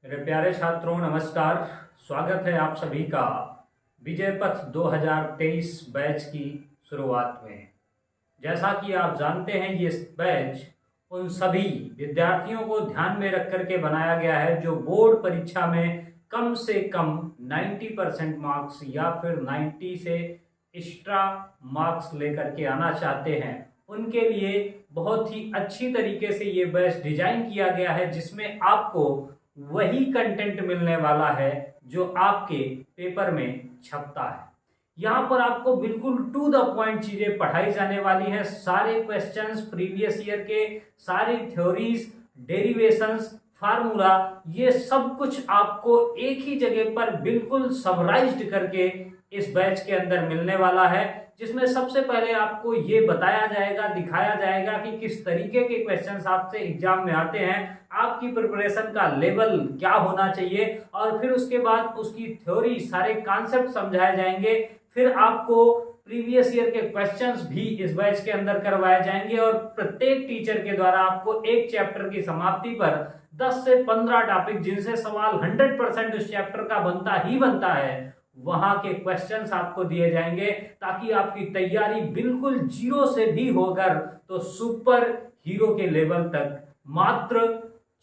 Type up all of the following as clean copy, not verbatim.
मेरे प्यारे छात्रों नमस्कार। स्वागत है आप सभी का विजय पथ 2023 बैच की शुरुआत में। जैसा कि आप जानते हैं ये बैच उन सभी विद्यार्थियों को ध्यान में रख करके बनाया गया है जो बोर्ड परीक्षा में कम से कम 90% मार्क्स या फिर 90 से एक्स्ट्रा मार्क्स लेकर के आना चाहते हैं। उनके लिए बहुत ही अच्छी तरीके से ये बैच डिजाइन किया गया है जिसमें आपको वही कंटेंट मिलने वाला है जो आपके पेपर में छपता है। यहाँ पर आपको बिल्कुल टू द पॉइंट चीजें पढ़ाई जाने वाली हैं। सारे क्वेश्चंस प्रीवियस ईयर के, सारी थ्योरीज, डेरिवेशंस, फार्मूला, ये सब कुछ आपको एक ही जगह पर बिल्कुल समराइज्ड करके इस बैच के अंदर मिलने वाला है, जिसमें सबसे पहले आपको ये बताया जाएगा, दिखाया जाएगा कि किस तरीके के क्वेश्चंस आपसे एग्जाम में आते हैं, आपकी प्रिपरेशन का लेवल क्या होना चाहिए, और फिर उसके बाद उसकी थ्योरी, सारे कॉन्सेप्ट समझाए जाएंगे। फिर आपको प्रीवियस ईयर के क्वेश्चंस भी इस बैच के अंदर करवाए जाएंगे और प्रत्येक टीचर के द्वारा आपको एक चैप्टर की समाप्ति पर 10 से 15 टॉपिक जिनसे सवाल 100% उस चैप्टर का बनता है, वहां के क्वेश्चंस आपको दिए जाएंगे ताकि आपकी तैयारी बिल्कुल जीरो से भी होकर तो सुपर हीरो के लेवल तक मात्र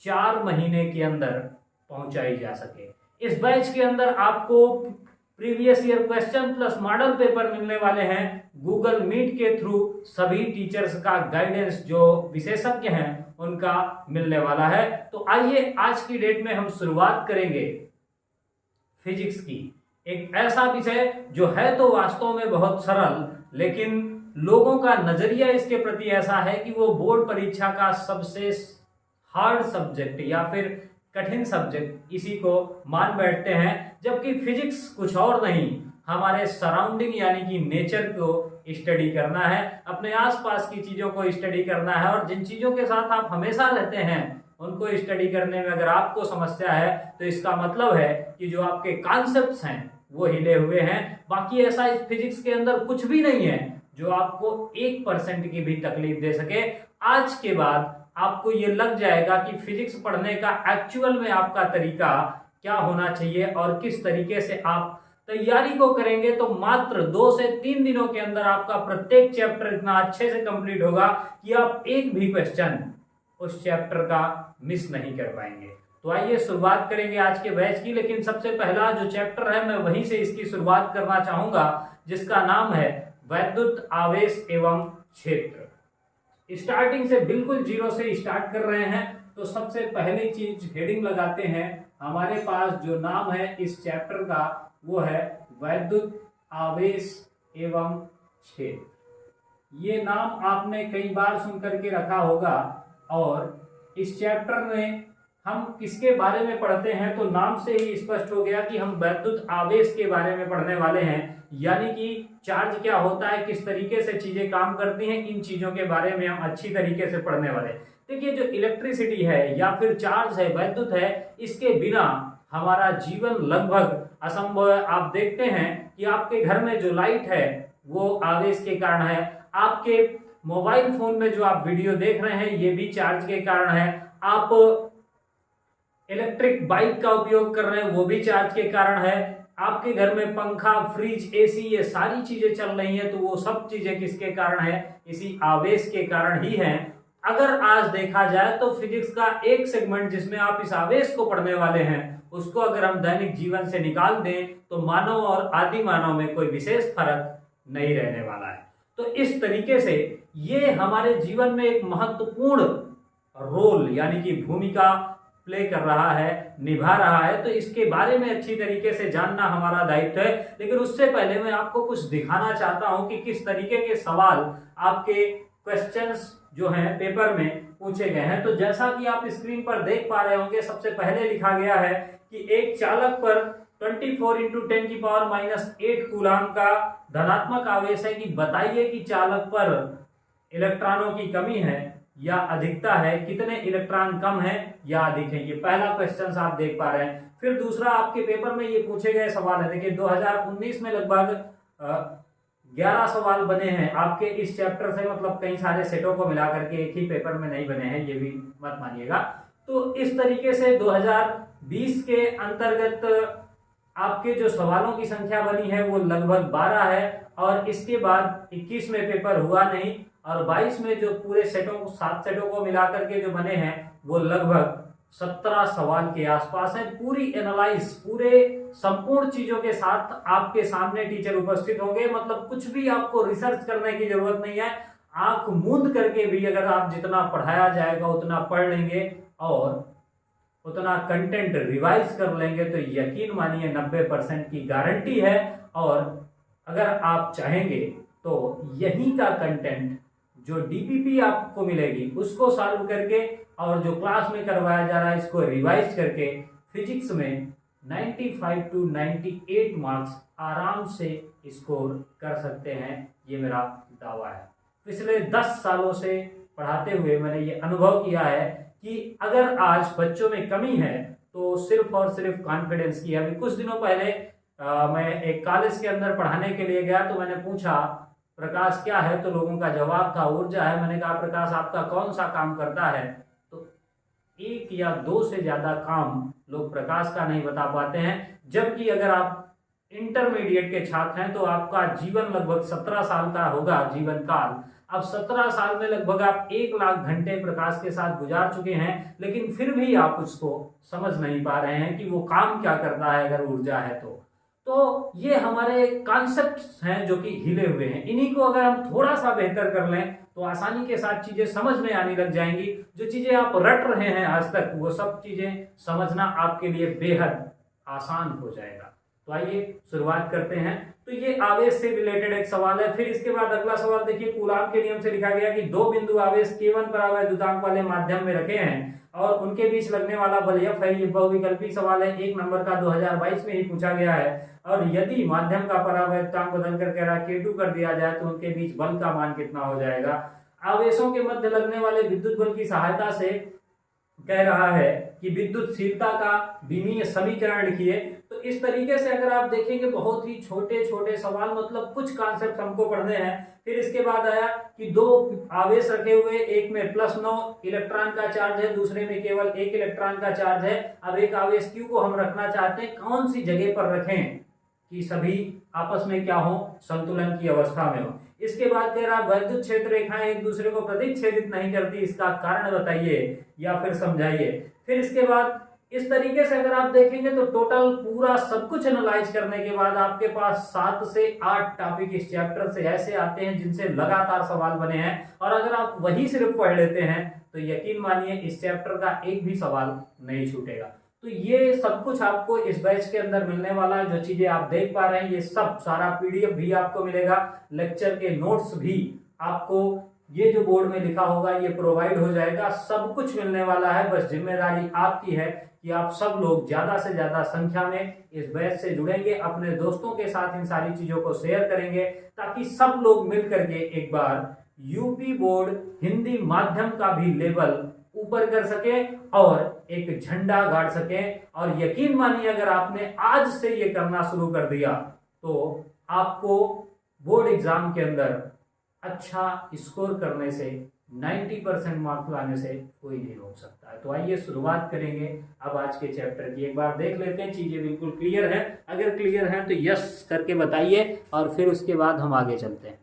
4 महीने के अंदर पहुंचाई जा सके। इस बैच के अंदर आपको previous year question plus model paper मिलने वाले हैं। गूगल मीट के थ्रू सभी टीचर्स का गाइडेंस जो विशेषज्ञ हैं उनका मिलने वाला है। तो आइए आज की डेट में हम शुरुआत करेंगे फिजिक्स की, एक ऐसा विषय जो है तो वास्तव में बहुत सरल, लेकिन लोगों का नजरिया इसके प्रति ऐसा है कि वो बोर्ड परीक्षा का सबसे हार्ड सब्जेक्ट या फिर कठिन सब्जेक्ट इसी को मान बैठते हैं, जबकि फिजिक्स कुछ और नहीं, हमारे सराउंडिंग यानी कि नेचर को स्टडी करना है, अपने आसपास की चीजों को स्टडी करना है, और जिन चीजों के साथ आप हमेशा रहते हैं उनको स्टडी करने में अगर आपको समस्या है तो इसका मतलब है कि जो आपके कॉन्सेप्ट्स हैं वो हिले हुए हैं। बाकी ऐसा इस फिजिक्स के अंदर कुछ भी नहीं है जो आपको 1% की भी तकलीफ दे सके। आज के बाद आपको ये लग जाएगा कि फिजिक्स पढ़ने का एक्चुअल में आपका तरीका क्या होना चाहिए और किस तरीके से आप तैयारी को करेंगे तो मात्र 2 से 3 दिनों के अंदर आपका प्रत्येक चैप्टर इतना अच्छे से कंप्लीट होगा कि आप एक भी क्वेश्चन उस चैप्टर का मिस नहीं कर पाएंगे। तो आइए शुरुआत करेंगे आज के बैच की, लेकिन सबसे पहला जो चैप्टर है मैं वहीं से इसकी शुरुआत करना चाहूंगा, जिसका नाम है वैद्युत आवेश एवं क्षेत्र। स्टार्टिंग से बिल्कुल जीरो से स्टार्ट कर रहे हैं, तो सबसे पहली चीज हेडिंग लगाते हैं। हमारे पास जो नाम है इस चैप्टर का वो है वैद्युत आवेश एवं क्षेत्र। ये नाम आपने कई बार सुन करके रखा होगा, और इस चैप्टर में हम किसके बारे में पढ़ते हैं तो नाम से ही स्पष्ट हो गया कि हम वैद्युत आवेश के बारे में पढ़ने वाले हैं, यानी कि चार्ज क्या होता है, किस तरीके से चीजें काम करती हैं, इन चीजों के बारे में हम अच्छी तरीके से पढ़ने वाले। देखिए, जो इलेक्ट्रिसिटी है या फिर चार्ज है, वैद्युत है, इसके बिना हमारा जीवन लगभग असंभव है। आप देखते हैं कि आपके घर में जो लाइट है वो आवेश के कारण है, आपके मोबाइल फोन में जो आप वीडियो देख रहे हैं ये भी चार्ज के कारण है, आप इलेक्ट्रिक बाइक का उपयोग कर रहे हैं वो भी चार्ज के कारण है, आपके घर में पंखा, फ्रिज, एसी, ये सारी चीजें चल रही हैं तो वो सब चीजें किसके कारण है, इसी आवेश के कारण ही हैं। अगर आज देखा जाए तो फिजिक्स का एक सेगमेंट जिसमें आप इस आवेश को पढ़ने वाले हैं उसको अगर हम दैनिक जीवन से निकाल दें तो मानव और आदि मानव में कोई विशेष फर्क नहीं रहने वाला है। तो इस तरीके से ये हमारे जीवन में एक महत्वपूर्ण रोल यानी कि भूमिका प्ले कर रहा है, निभा रहा है, तो इसके बारे में अच्छी तरीके से जानना हमारा दायित्व है। लेकिन उससे पहले मैं आपको कुछ दिखाना चाहता हूं कि किस तरीके के सवाल आपके क्वेश्चंस जो हैं पेपर में पूछे गए हैं। तो जैसा कि आप स्क्रीन पर देख पा रहे होंगे, सबसे पहले लिखा गया है कि एक चालक पर 24 × 10⁻⁸ कूलाम का धनात्मक आवेश है, कि बताइए कि चालक पर इलेक्ट्रॉनों की कमी है या अधिकता है, कितने इलेक्ट्रॉन कम है या अधिक है। ये पहला क्वेश्चन आप देख पा रहे हैं। फिर दूसरा आपके पेपर में ये पूछे गए सवाल है। देखिए 2019 में लगभग 11 सवाल बने हैं आपके इस चैप्टर से, मतलब कई सारे सेटों को मिला करके एक ही पेपर में नहीं बने हैं, ये भी मत मानिएगा। तो इस तरीके से 2020 के अंतर्गत आपके जो सवालों की संख्या बनी है वो लगभग 12 है, और इसके बाद 21 में पेपर हुआ नहीं, और 22 में जो पूरे सेटों 7 सेटों को मिलाकर के जो बने हैं वो लगभग 17 सवाल के आसपास है। पूरी एनालाइज, पूरे संपूर्ण चीजों के साथ आपके सामने टीचर उपस्थित होंगे। मतलब कुछ भी आपको रिसर्च करने की जरूरत नहीं है, आंख मूंद करके भी अगर आप जितना पढ़ाया जाएगा उतना पढ़ लेंगे और उतना कंटेंट रिवाइज कर लेंगे तो यकीन मानिए 90% की गारंटी है। और अगर आप चाहेंगे तो यही का कंटेंट जो डीपीपी आपको मिलेगी उसको सॉल्व करके और जो क्लास में करवाया जा रहा है इसको रिवाइज करके फिजिक्स में 95 to 98 मार्क्स आराम से स्कोर कर सकते हैं। ये मेरा दावा है। पिछले 10 सालों से पढ़ाते हुए मैंने ये अनुभव किया है कि अगर आज बच्चों में कमी है तो सिर्फ और सिर्फ कॉन्फिडेंस की है। अभी कुछ दिनों पहले मैं एक कॉलेज के अंदर पढ़ाने के लिए गया तो मैंने पूछा प्रकाश क्या है, तो लोगों का जवाब था ऊर्जा है। मैंने कहा प्रकाश आपका कौन सा काम करता है, तो 1 या 2 से ज्यादा काम लोग प्रकाश का नहीं बता पाते हैं। जबकि अगर आप इंटरमीडिएट के छात्र हैं तो आपका जीवन लगभग 17 साल का होगा जीवन काल। अब 17 साल में लगभग आप 1 लाख घंटे प्रकाश के साथ गुजार चुके हैं, लेकिन फिर भी आप उसको समझ नहीं पा रहे हैं कि वो काम क्या करता है अगर ऊर्जा है तो ये हमारे कॉन्सेप्ट्स हैं जो कि हिले हुए हैं। इन्हीं को अगर हम थोड़ा सा बेहतर कर लें तो आसानी के साथ चीजें समझ में आने लग जाएंगी। जो चीजें आप रट रहे हैं आज तक वो सब चीजें समझना आपके लिए बेहद आसान हो जाएगा। तो आइए शुरुआत करते हैं। तो ये आवेश से रिलेटेड एक सवाल है। फिर इसके बाद अगला सवाल देखिए, कूलाम के नियम से लिखा गया कि 2 बिंदु आवेश K1 पर आवेश द्युतांक वाले माध्यम में रखे हैं और उनके बीच लगने वाला बल F है। ये बहुविकल्पी सवाल है, 1 नंबर का 2022 में ही पूछा गया है। और यदि माध्यम का परावैद्युतांक बदल कर कह रहा K2 कर दिया जाए तो उनके बीच बल का मान कितना हो जाएगा। आवेशों के मध्य लगने वाले विद्युत बल की सहायता से कह रहा है कि विद्युतशीलता का विमीय समीकरण लिखिए। तो इस तरीके से अगर आप देखेंगे बहुत ही छोटे छोटे सवाल, मतलब कुछ कॉन्सेप्ट हमको पढ़ने हैं। फिर इसके बाद आया कि 2 आवेश रखे हुए, एक में +9 इलेक्ट्रॉन का चार्ज है, दूसरे में केवल 1 इलेक्ट्रॉन का चार्ज है। अब एक आवेश Q को हम रखना चाहते हैं, कौन सी जगह पर रखें कि सभी आपस में क्या हो, संतुलन की अवस्था में हो। इसके बाद कह रहा वैद्युत क्षेत्र रेखाएं एक दूसरे को प्रतिच्छेदित नहीं करती, इसका कारण बताइए या फिर समझाइए। फिर इसके बाद इस तरीके से अगर आप देखेंगे तो टोटल पूरा सब कुछ एनालाइज करने के बाद आपके पास 7 से 8 टॉपिक इस चैप्टर से ऐसे आते हैं जिनसे लगातार सवाल बने हैं। और अगर आप वही सिर्फ पढ़ लेते हैं तो यकीन मानिए इस चैप्टर का एक भी सवाल नहीं छूटेगा। तो ये सब कुछ आपको इस बैच के अंदर मिलने वाला है। जो चीजें आप देख पा रहे हैं ये सब सारा PDF भी आपको मिलेगा, लेक्चर के नोट्स भी आपको ये जो बोर्ड में लिखा होगा ये प्रोवाइड हो जाएगा। सब कुछ मिलने वाला है। बस जिम्मेदारी आपकी है कि आप सब लोग ज्यादा से ज्यादा संख्या में इस बैच से जुड़ेंगे, अपने दोस्तों के साथ इन सारी चीजों को शेयर करेंगे ताकि सब लोग मिल करके एक बार यूपी बोर्ड हिंदी माध्यम का भी लेवल ऊपर कर सके और एक झंडा गाड़ सके। और यकीन मानिए अगर आपने आज से ये करना शुरू कर दिया तो आपको बोर्ड एग्जाम के अंदर अच्छा स्कोर करने से, 90% मार्क्स लाने से कोई नहीं रोक सकता है। तो आइए शुरुआत करेंगे अब आज के चैप्टर की। एक बार देख लेते हैं चीजें बिल्कुल क्लियर है। अगर क्लियर है तो यस करके बताइए और फिर उसके बाद हम आगे चलते हैं।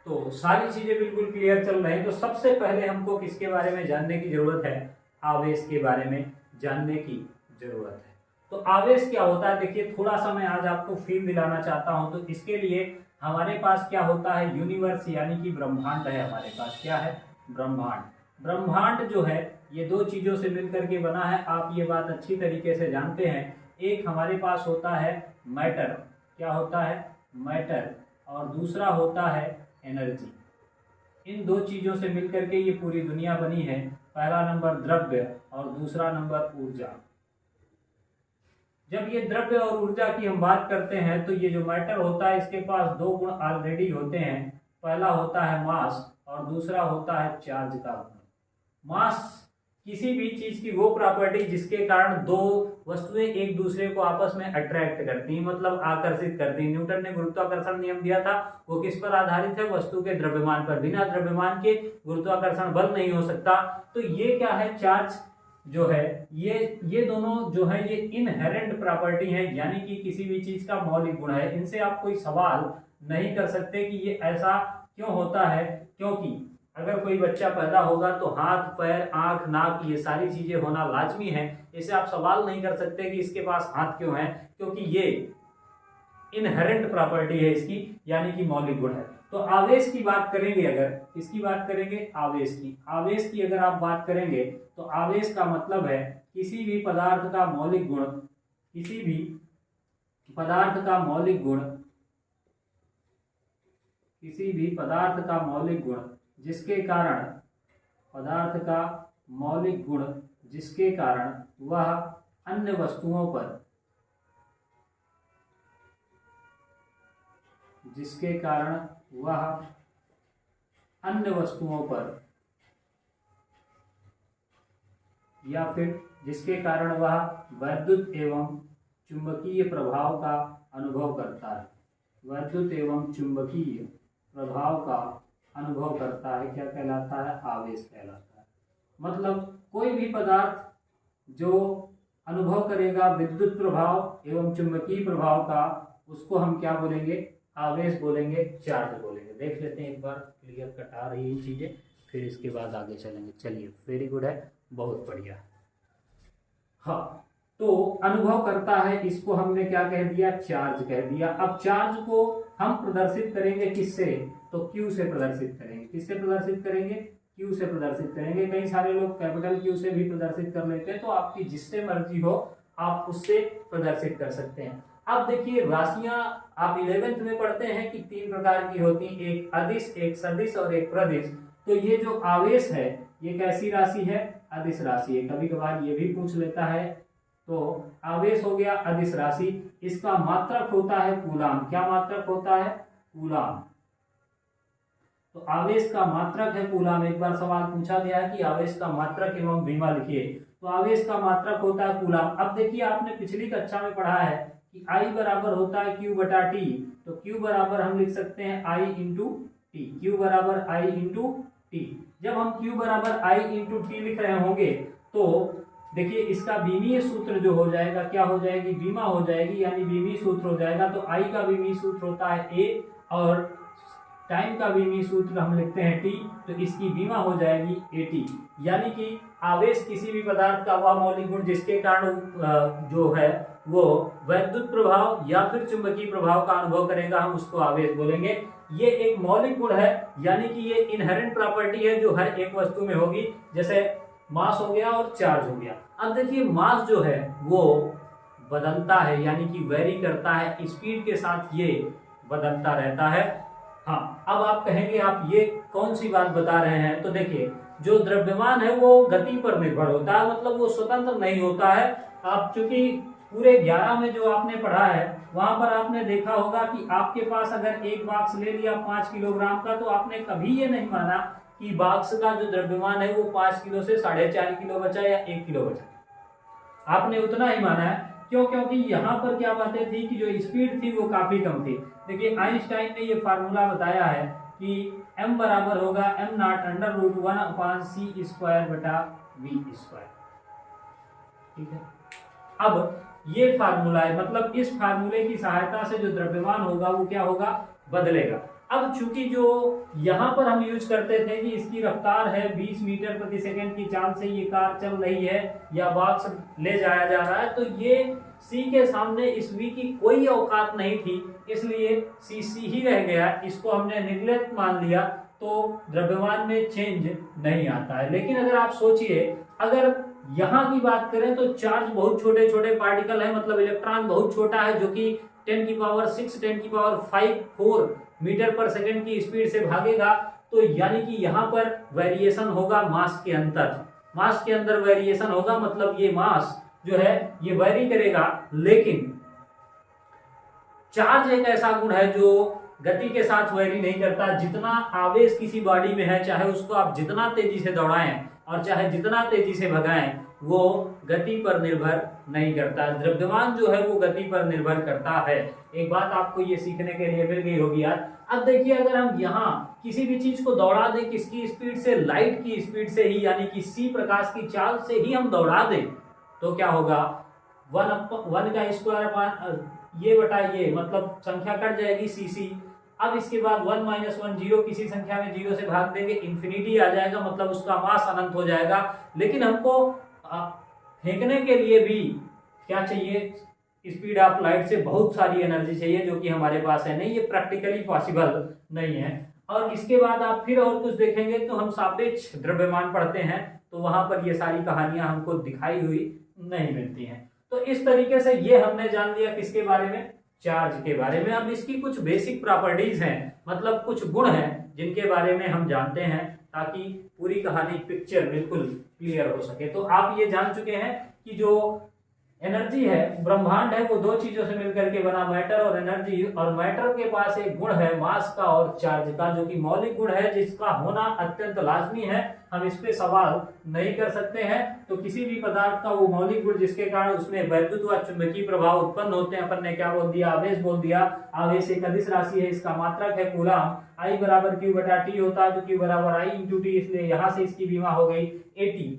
तो सारी चीजें बिल्कुल क्लियर चल रही हैं। तो सबसे पहले हमको किसके बारे में जानने की जरूरत है, आवेश के बारे में जानने की जरूरत है। तो आवेश क्या होता है, देखिए थोड़ा सा मैं आज आपको फील दिलाना चाहता हूं। तो इसके लिए हमारे पास क्या होता है, यूनिवर्स यानी कि ब्रह्मांड है। हमारे पास क्या है, ब्रह्मांड। ब्रह्मांड जो है ये 2 चीजों से मिलकर के बना है, आप ये बात अच्छी तरीके से जानते हैं। एक हमारे पास होता है मैटर, क्या होता है, मैटर, और दूसरा होता है एनर्जी। इन 2 चीजों से मिलकर के ये पूरी दुनिया बनी है। पहला नंबर द्रव्य और दूसरा नंबर ऊर्जा। जब ये द्रव्य और ऊर्जा की हम बात करते हैं तो ये जो मैटर होता है इसके पास 2 गुण ऑलरेडी होते हैं। पहला होता है मास और दूसरा होता है चार्ज का गुण। मास किसी भी चीज की वो प्रॉपर्टी जिसके कारण 2 वस्तुएं एक दूसरे को आपस में अट्रैक्ट करती हैं, मतलब आकर्षित करती हैं। न्यूटन ने गुरुत्वाकर्षण नियम दिया था, वो किस पर आधारित है? वस्तु के द्रव्यमान पर। बिना द्रव्यमान के गुरुत्वाकर्षण बल नहीं हो सकता। तो ये क्या है? चार्ज जो है ये दोनों जो है ये इनहेरेंट प्रॉपर्टी है, यानी कि किसी भी चीज का मौलिक गुण है। इनसे आप कोई सवाल नहीं कर सकते कि ये ऐसा क्यों होता है, क्योंकि अगर कोई बच्चा पैदा होगा तो हाथ, पैर, आंख, नाक, ये सारी चीजें होना लाजमी है। इसे आप सवाल नहीं कर सकते कि इसके पास हाथ क्यों है, क्योंकि ये इनहेरेंट प्रॉपर्टी है इसकी, यानी कि मौलिक गुण है। तो आवेश की बात करेंगे, अगर इसकी बात करेंगे आवेश की अगर आप बात करेंगे तो आवेश का मतलब है किसी भी पदार्थ का मौलिक गुण, किसी भी पदार्थ का मौलिक गुण, किसी भी पदार्थ का मौलिक गुण जिसके कारण पदार्थ का मौलिक गुण जिसके कारण वह अन्य वस्तुओं पर, जिसके कारण वह अन्य वस्तुओं पर या फिर जिसके कारण वह वैद्युत एवं चुंबकीय प्रभाव का अनुभव करता है। वैद्युत एवं चुंबकीय प्रभाव का अनुभव करता है, क्या कहलाता है? आवेश कहलाता है। मतलब कोई भी पदार्थ जो अनुभव करेगा विद्युत प्रभाव एवं चुंबकीय प्रभाव का, उसको हम क्या बोलेंगे? आवेश बोलेंगे, चार्ज बोलेंगे। देख लेते हैं एक बार, क्लियर कट आ रही है चीजें, फिर इसके बाद आगे चलेंगे। चलिए, वेरी गुड है, बहुत बढ़िया। हाँ, तो अनुभव करता है, इसको हमने क्या कह दिया? चार्ज कह दिया। अब चार्ज को हम प्रदर्शित करेंगे किससे? तो Q से प्रदर्शित करेंगे। किससे प्रदर्शित करेंगे? Q से प्रदर्शित करेंगे। कई सारे लोग कैपिटल Q से भी प्रदर्शित कर लेते हैं, तो आपकी जिससे मर्जी हो आप उससे प्रदर्शित कर सकते हैं। अब देखिए, राशियां आप 11th में पढ़ते हैं कि 3 प्रकार की होती हैं, एक अदिश, एक सदिश और एक प्रदिश। तो ये जो आवेश है ये कैसी राशि है? अदिश राशि है। कभी कभार ये भी पूछ लेता है। तो आवेश हो गया अदिश राशि, इसका मात्रक होता है कूलाम। क्या मात्रक होता है? कूलाम। तो आवेश का मात्रक है कूलाम। एक बार सवाल पूछा गया है कि आवेश का मात्रक एवं बीमा लिखिए, तो आवेश का मात्रक होता है कूलाम। अब देखिए, आपने पिछली कक्षा में पढ़ा है कि I बराबर होता है Q बटा T, तो Q बराबर हम लिख सकते हैं I इंटू टी। Q बराबर I इंटू टी। जब हम Q बराबर I इंटू टी लिख रहे होंगे तो देखिए, इसका बीमीय सूत्र जो हो जाएगा, क्या हो जाएगी? बीमा हो जाएगी, यानी बीमीय सूत्र हो जाएगा। तो I का बीमीय सूत्र होता है A और टाइम का बीमीय सूत्र हम लिखते हैं T, तो इसकी बीमा हो जाएगी AT। यानी कि आवेश किसी भी पदार्थ का वह मौलिक गुण जिसके कारण जो है वो वैद्युत प्रभाव या फिर चुंबकीय प्रभाव का अनुभव करेगा, हम उसको आवेश बोलेंगे। ये एक मौलिक गुण है, यानी कि ये इनहेरेंट प्रॉपर्टी है जो हर एक वस्तु में होगी। जैसे मास हो गया और चार्ज हो गया। अब देखिए, मास जो है वो बदलता है, यानी कि वेरी करता है, स्पीड के साथ ये बदलता रहता है। हाँ, अब आप कहेंगे आप ये कौन सी बात बता रहे हैं? तो देखिए, जो द्रव्यमान है वो गति पर निर्भर होता है, मतलब वो स्वतंत्र नहीं होता है। आप चूंकि पूरे 11 में जो आपने पढ़ा है वहां पर आपने देखा होगा कि आपके पास अगर एक बॉक्स ले लिया 5 किलोग्राम का, तो आपने कभी ये नहीं माना कि बॉक्स का जो द्रव्यमान है वो 5 किलो से 4.5 किलो बचा या 1 किलो बचा। आपने उतना ही माना है। क्यों? क्योंकि यहाँ पर क्या बातें थी कि जो स्पीड थी वो काफी कम थी। देखिए, आइंस्टाइन ने ये फार्मूला बताया है कि m बराबर होगा m0 √1/c² ठीक है। अब ये फार्मूला है, मतलब इस फार्मूले की सहायता से जो द्रव्यमान होगा वो क्या होगा? बदलेगा। अब चूंकि जो यहाँ पर हम यूज करते थे कि इसकी रफ्तार है 20 मीटर प्रति सेकंड की चाल से ये कार चल रही है या बॉक्स ले जाया जा रहा है, तो ये c के सामने इस v की कोई औकात नहीं थी, इसलिए c ही रह गया। इसको हमने निगलेक्ट मान लिया, तो द्रव्यमान में चेंज नहीं आता है। लेकिन अगर आप सोचिए, अगर यहाँ की बात करें तो चार्ज बहुत छोटे छोटे पार्टिकल है, मतलब इलेक्ट्रॉन बहुत छोटा है जो कि 10⁶ 10⁵ मीटर पर सेकंड की स्पीड से भागेगा। तो यानी कि यहाँ पर वेरिएशन होगा मास के अंदर, मास के अंदर वेरिएशन होगा, मतलब ये मास जो है ये वेरी करेगा। लेकिन चार्ज एक ऐसा गुण है जो गति के साथ वेरी नहीं करता। जितना आवेश किसी बॉडी में है, चाहे उसको आप जितना तेजी से दौड़ाएं और चाहे जितना तेजी से भगाएं, वो गति पर निर्भर नहीं करता। द्रव्यमान जो है वो गति पर निर्भर करता है। एक बात आपको ये सीखने के लिए मिल गई होगी यार। अब देखिए, अगर हम यहाँ किसी भी चीज को दौड़ा दें किसकी स्पीड से, लाइट की स्पीड से ही, यानी कि सी प्रकाश की चाल से ही हम दौड़ा दें, तो क्या होगा, 1 का स्क्वायर ये बटा ये, मतलब संख्या कट जाएगी सी। अब इसके बाद 1 - 1 0, किसी संख्या में 0 से भाग देंगे इंफिनिटी आ जाएगा, मतलब उसका मास अनंत हो जाएगा। लेकिन हमको फेंकने के लिए भी क्या चाहिए, स्पीड ऑफ लाइट से बहुत सारी एनर्जी चाहिए, जो कि हमारे पास है नहीं, ये प्रैक्टिकली पॉसिबल नहीं है। और इसके बाद आप फिर और कुछ देखेंगे तो हम सापेक्ष द्रव्यमान पढ़ते हैं, तो वहां पर ये सारी कहानियां हमको दिखाई हुई नहीं मिलती हैं। तो इस तरीके से ये हमने जान लिया किसके बारे में, चार्ज के बारे में। अब इसकी कुछ बेसिक प्रॉपर्टीज हैं, मतलब कुछ गुण हैं जिनके बारे में हम जानते हैं, ताकि पूरी कहानी पिक्चर बिल्कुल क्लियर हो सके। तो आप ये जान चुके हैं कि जो एनर्जी है, ब्रह्मांड है, वो दो चीजों से मिलकर के बना, मैटर और एनर्जी। और मैटर के पास एक गुण है मास का और चार्ज का, जो कि मौलिक गुण है, जिसका होना अत्यंत लाजमी है। हम इस पे सवाल नहीं कर सकते हैं। तो किसी भी पदार्थ का वो मौलिक गुण जिसके कारण उसमें वैद्युत व चुंबकीय प्रभाव उत्पन्न होते हैं, अपन ने क्या बोल दिया, आवेश बोल दिया। आवेश एक अदिश राशि है, इसका मात्रक है कूलम। I बराबर Q/T होता है, तो Q बराबर I/T, इसलिए यहां से इसकी बीमा हो गई 80।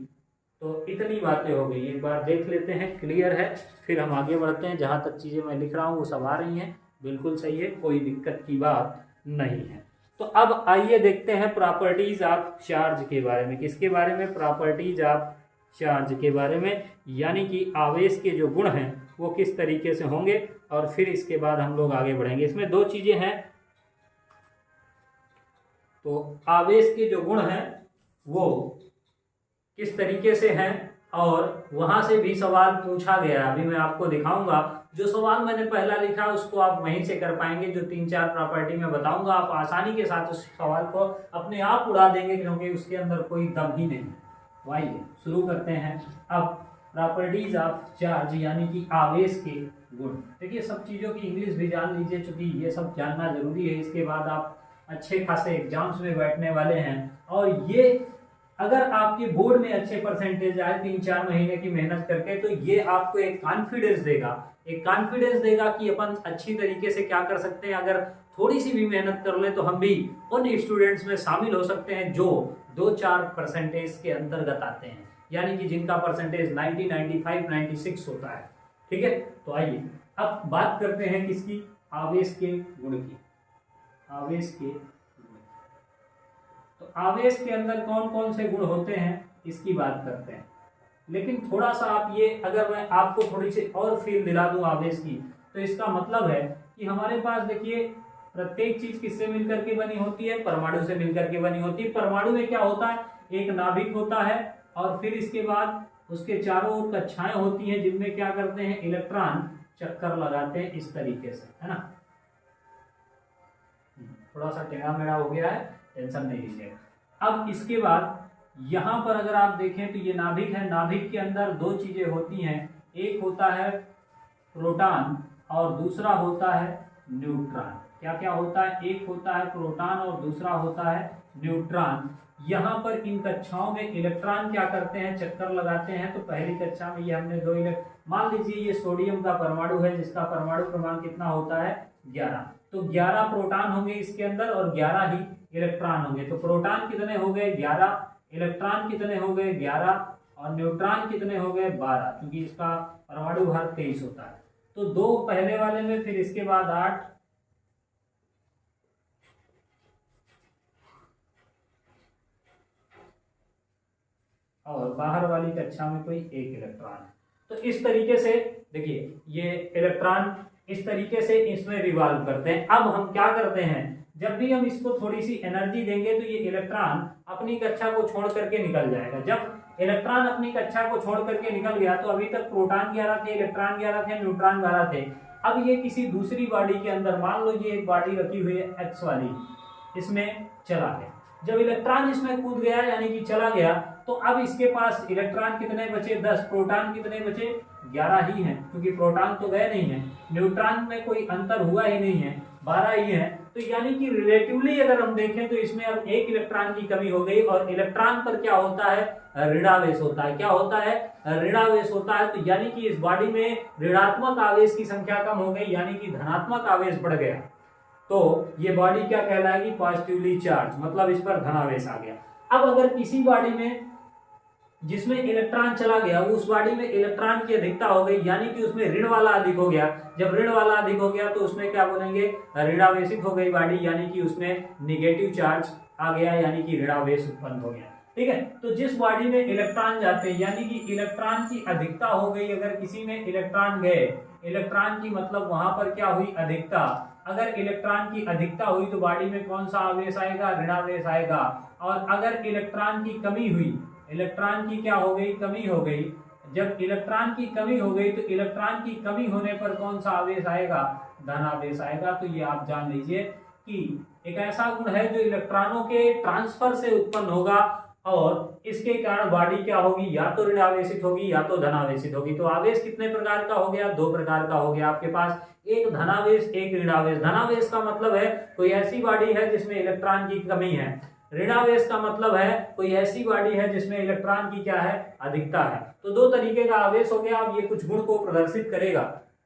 तो इतनी बातें हो गई, एक बार देख लेते हैं, क्लियर है, फिर हम आगे बढ़ते हैं। जहां तक चीजें मैं लिख रहा हूं वो सब आ रही हैं, बिल्कुल सही है, कोई दिक्कत की बात नहीं है। तो अब आइए देखते हैं प्रॉपर्टीज ऑफ चार्ज के बारे में। किसके बारे में, प्रॉपर्टीज ऑफ चार्ज के बारे में, यानी कि आवेश के जो गुण हैं वो किस तरीके से होंगे, और फिर इसके बाद हम लोग आगे बढ़ेंगे। इसमें दो चीजें हैं। तो आवेश के जो गुण हैं वो किस तरीके से हैं, और वहां से भी सवाल पूछा गया, अभी मैं आपको दिखाऊंगा। जो सवाल मैंने पहला लिखा उसको आप वहीं से कर पाएंगे। जो 3-4 प्रॉपर्टी मैं बताऊंगा, आप आसानी के साथ उस सवाल को अपने आप उड़ा देंगे, क्योंकि उसके अंदर कोई दम ही नहीं। आइए शुरू करते हैं। अब प्रॉपर्टीज ऑफ चार्ज, यानी कि आवेश के गुण। देखिए, सब चीजों की इंग्लिश भी जान लीजिए, चूंकि ये सब जानना जरूरी है। इसके बाद आप अच्छे खासे एग्जाम्स में बैठने वाले हैं, और ये अगर आपके बोर्ड में अच्छे परसेंटेज आए 3-4 महीने की मेहनत करके, तो ये आपको एक कॉन्फिडेंस देगा कि अपन अच्छी तरीके से क्या कर सकते हैं। अगर थोड़ी सी भी मेहनत कर ले तो हम भी उन स्टूडेंट्स में शामिल हो सकते हैं जो 2-4 परसेंटेज के अंतर्गत आते हैं, यानी कि जिनका परसेंटेज 90, 95, 96 होता है। ठीक है, तो आइए अब बात करते हैं किसकी, आवेश के गुण की। आवेश के, तो आवेश के अंदर कौन कौन से गुण होते हैं इसकी बात करते हैं। लेकिन थोड़ा सा आप ये, अगर मैं आपको थोड़ी सी और फील दिला दूं आवेश की, तो इसका मतलब है कि हमारे पास देखिए, प्रत्येक चीज किससे मिलकर के बनी होती है, परमाणु से मिलकर के बनी होती है। परमाणु में क्या होता है, एक नाभिक होता है, और फिर इसके बाद उसके चारों ओर कक्षाएं होती हैं, जिनमें क्या करते हैं, इलेक्ट्रॉन चक्कर लगाते हैं इस तरीके से, है ना। थोड़ा सा टेढ़ा मेढ़ा हो गया है, टेंशन नहीं लीजिएगा। अब इसके बाद यहां पर अगर आप देखें तो ये नाभिक है। नाभिक के अंदर दो चीजें होती हैं, एक होता है प्रोटॉन और दूसरा होता है न्यूट्रॉन। क्या क्या होता है, एक होता है प्रोटॉन और दूसरा होता है न्यूट्रॉन। यहाँ पर इन कक्षाओं में इलेक्ट्रॉन क्या करते हैं, चक्कर लगाते हैं। तो पहली कक्षा में ये हमने मान लीजिए ये सोडियम का परमाणु है, जिसका परमाणु क्रमांक कितना होता है, 11। तो 11 प्रोटॉन होंगे इसके अंदर और 11 ही इलेक्ट्रॉन होंगे। तो प्रोटॉन कितने हो गए, 11, इलेक्ट्रॉन कितने हो गए, 11, और न्यूट्रॉन कितने हो गए, 12, क्योंकि इसका परमाणु भार 23 होता है। तो 2 पहले वाले में, फिर इसके बाद 8, और बाहर वाली कक्षा में कोई एक इलेक्ट्रॉन है। तो इस तरीके से देखिए, ये इलेक्ट्रॉन इस तरीके से इसमें रिवॉल्व करते हैं। अब हम क्या करते हैं, जब भी हम इसको थोड़ी सी एनर्जी देंगे तो ये इलेक्ट्रॉन अपनी कक्षा को छोड़ करके निकल जाएगा। जब इलेक्ट्रॉन अपनी कक्षा को छोड़ करके निकल गया, तो अभी तक प्रोटॉन 11 थे, इलेक्ट्रॉन 11 थे, न्यूट्रॉन 12 थे। अब ये किसी दूसरी बॉडी के अंदर, मान लो ये एक बॉडी रखी हुई है एक्स वाली, इसमें चला गया। जब इलेक्ट्रॉन इसमें कूद गया, यानी कि चला गया, तो अब इसके पास इलेक्ट्रॉन कितने बचे, 10, प्रोटॉन कितने बचे, 11 ही हैं, क्योंकि प्रोटॉन तो गए नहीं है। न्यूट्रॉन में कोई अंतर हुआ ही नहीं है, 12 ही है। तो यानी कि रिलेटिवली अगर हम देखें तो इसमें अब एक इलेक्ट्रॉन की कमी हो गई और इलेक्ट्रॉन पर क्या होता है, ऋणावेश होता है। क्या होता है, ऋणावेश होता है। तो यानी कि इस बॉडी में ऋणात्मक आवेश की संख्या कम हो गई, यानी कि धनात्मक आवेश बढ़ गया। तो ये बॉडी क्या कहलाएगी, पॉजिटिवली चार्ज, मतलब इस पर धनावेश आ गया। अब अगर किसी बॉडी में जिसमें इलेक्ट्रॉन चला गया, उस बॉडी में इलेक्ट्रॉन की अधिकता हो गई, यानी कि उसमें ऋण वाला अधिक हो गया। जब ऋण वाला अधिक हो गया तो उसमें क्या बोलेंगे, ऋणावेशित हो गई बॉडी, यानी कि उसमें निगेटिव चार्ज आ गया, यानी कि ऋणावेश उत्पन्न हो गया। ठीक है, तो जिस बॉडी में इलेक्ट्रॉन जाते हैं, यानी कि इलेक्ट्रॉन की अधिकता हो गई, अगर किसी में इलेक्ट्रॉन गए, इलेक्ट्रॉन की मतलब वहां पर क्या हुई, अधिकता। अगर इलेक्ट्रॉन की अधिकता हुई तो बॉडी में कौन सा आवेश आएगा, ऋणावेश आएगा। और अगर इलेक्ट्रॉन की कमी हुई, इलेक्ट्रॉन की क्या हो गई, कमी हो गई। जब इलेक्ट्रॉन की कमी हो गई तो इलेक्ट्रॉन की कमी होने पर कौन सा आवेश आएगा, धनावेश आएगा। तो ये आप जान लीजिए कि एक ऐसा गुण है जो इलेक्ट्रॉनों के ट्रांसफर से उत्पन्न होगा और इसके कारण बॉडी क्या होगी, या तो ऋणावेशित होगी या तो धनावेशित होगी। तो आवेश कितने प्रकार का हो गया, दो प्रकार का हो गया आपके पास, एक धनावेश एक ऋणावेश। धनावेश का मतलब है कोई ऐसी बॉडी है जिसमें इलेक्ट्रॉन की कमी है। ऋणावेश का मतलब है कोई ऐसी बॉडी है जिसमें इलेक्ट्रॉन की क्या है, अधिकता है। तो दो तरीके का आवेश हो गया। अब ये कुछ गुण को प्रदर्शित करेगा।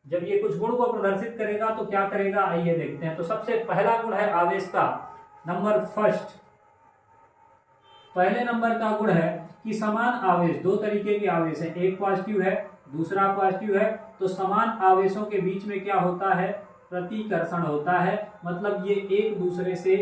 जब ये कुछ गुण को प्रदर्शित करेगा तो क्या करेगा, आइए देखते हैं। तो सबसे पहला गुण है आवेश का, नंबर फर्स्ट, पहले नंबर का गुण है कि समान आवेश, दो तरीके के आवेश है, एक पॉजिटिव है दूसरा पॉजिटिव है। तो समान आवेशों के बीच में क्या होता है, प्रतिकर्षण होता है। मतलब ये एक दूसरे से